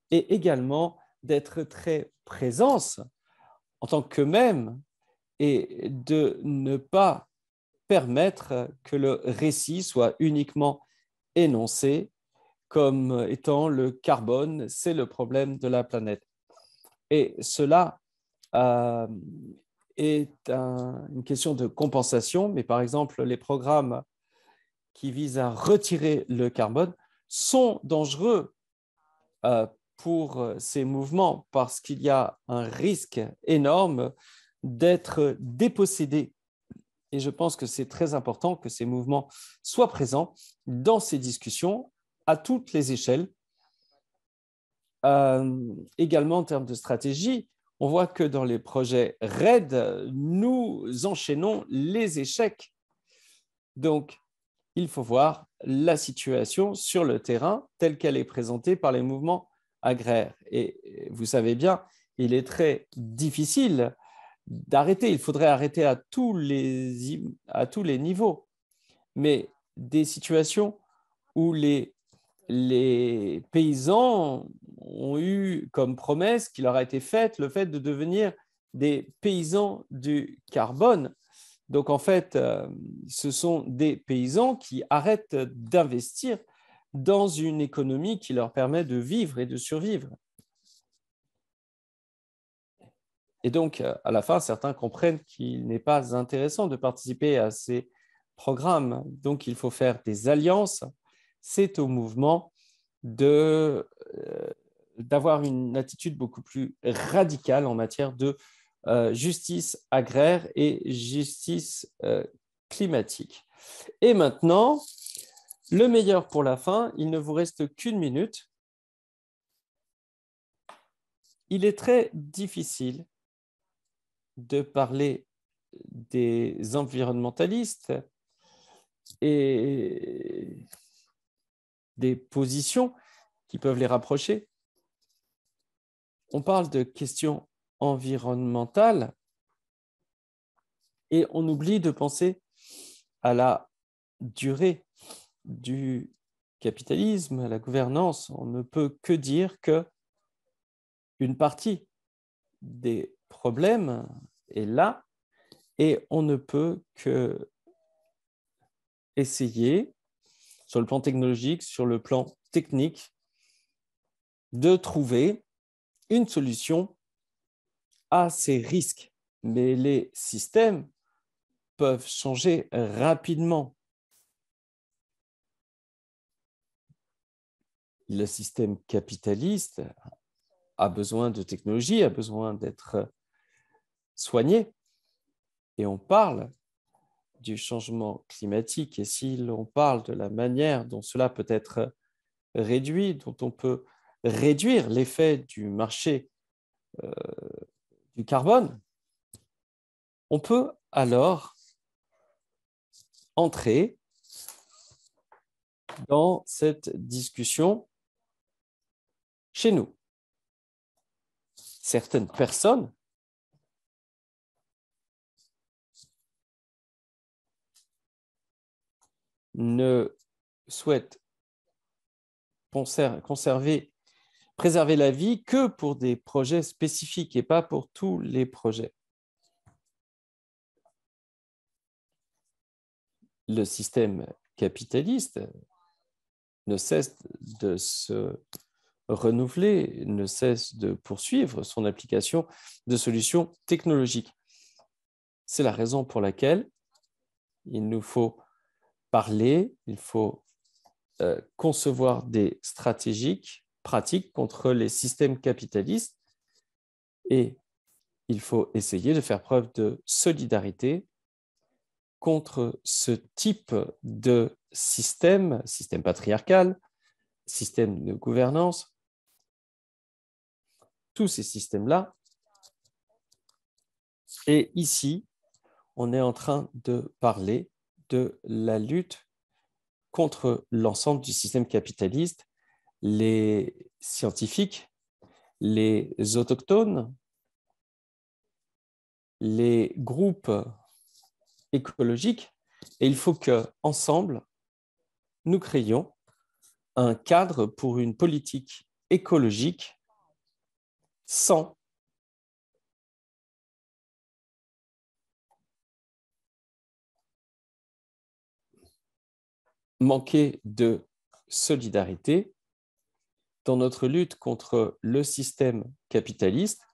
et également d'être très présence en tant qu'eux-mêmes et de ne pas permettre que le récit soit uniquement énoncé comme étant le carbone, c'est le problème de la planète. Et cela est une question de compensation, mais par exemple, les programmes qui visent à retirer le carbone sont dangereux pour ces mouvements parce qu'il y a un risque énorme d'être dépossédés. Et je pense que c'est très important que ces mouvements soient présents dans ces discussions à toutes les échelles. Également en termes de stratégie, on voit que dans les projets RED, nous enchaînons les échecs. Donc, il faut voir la situation sur le terrain telle qu'elle est présentée par les mouvements agraires. Et vous savez bien, il est très difficile d'arrêter. Il faudrait arrêter à tous les niveaux. Mais des situations où les paysans ont eu comme promesse qui leur a été faite le fait de devenir des paysans du carbone. Donc, en fait, ce sont des paysans qui arrêtent d'investir dans une économie qui leur permet de vivre et de survivre. Et donc, à la fin, certains comprennent qu'il n'est pas intéressant de participer à ces programmes. Donc, il faut faire des alliances. C'est au mouvement d'avoir une attitude beaucoup plus radicale en matière de justice agraire et justice climatique. Et maintenant, le meilleur pour la fin, il ne vous reste qu'une minute. Il est très difficile de parler des environnementalistes et des positions qui peuvent les rapprocher. On parle de questions environnementales et on oublie de penser à la durée du capitalisme, à la gouvernance. On ne peut que dire que une partie des problèmes est là et on ne peut que essayer, sur le plan technologique, sur le plan technique, de trouver une solution à ces risques. Mais les systèmes peuvent changer rapidement. Le système capitaliste a besoin de technologie, a besoin d'être soigné. Et on parle du changement climatique. Et si l'on parle de la manière dont cela peut être réduit, dont on peut réduire l'effet du marché du carbone, on peut alors entrer dans cette discussion chez nous. Certaines personnes ne souhaitent préserver la vie que pour des projets spécifiques et pas pour tous les projets. Le système capitaliste ne cesse de se renouveler, ne cesse de poursuivre son application de solutions technologiques. C'est la raison pour laquelle il nous faut parler, il faut concevoir des stratégies pratiques contre les systèmes capitalistes et il faut essayer de faire preuve de solidarité contre ce type de système patriarcal, système de gouvernance, tous ces systèmes-là. Et ici, on est en train de parler de la lutte contre l'ensemble du système capitaliste, les scientifiques, les autochtones, les groupes écologiques. Et il faut qu'ensemble, nous créions un cadre pour une politique écologique sans manquer de solidarité dans notre lutte contre le système capitaliste.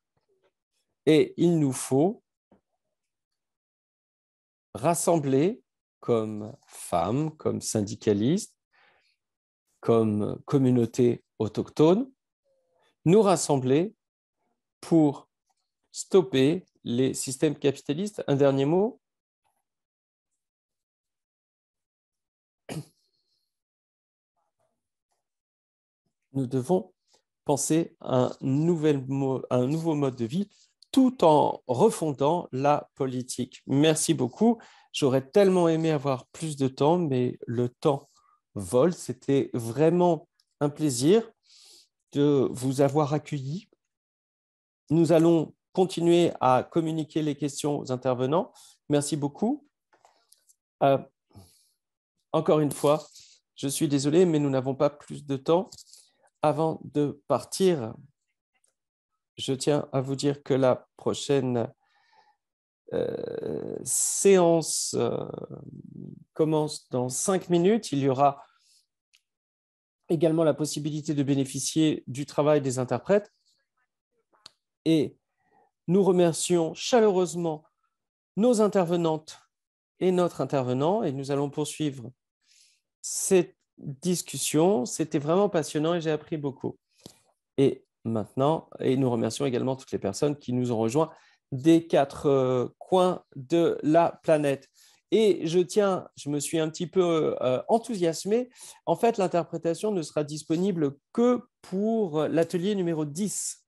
Et il nous faut rassembler comme femmes, comme syndicalistes, comme communauté autochtone, nous rassembler pour stopper les systèmes capitalistes. Un dernier mot. Nous devons penser à un nouveau mode de vie tout en refondant la politique. Merci beaucoup. J'aurais tellement aimé avoir plus de temps, mais le temps vole. C'était vraiment un plaisir de vous avoir accueilli. Nous allons continuer à communiquer les questions aux intervenants. Merci beaucoup. Encore une fois, je suis désolé, mais nous n'avons pas plus de temps. Avant de partir, je tiens à vous dire que la prochaine séance commence dans 5 minutes. Il y aura également la possibilité de bénéficier du travail des interprètes. Et nous remercions chaleureusement nos intervenantes et notre intervenant. Et nous allons poursuivre cette discussion. C'était vraiment passionnant et j'ai appris beaucoup. Et maintenant, et nous remercions également toutes les personnes qui nous ont rejoints des 4 coins de la planète. Et je me suis un petit peu enthousiasmé. En fait, l'interprétation ne sera disponible que pour l'atelier numéro 10.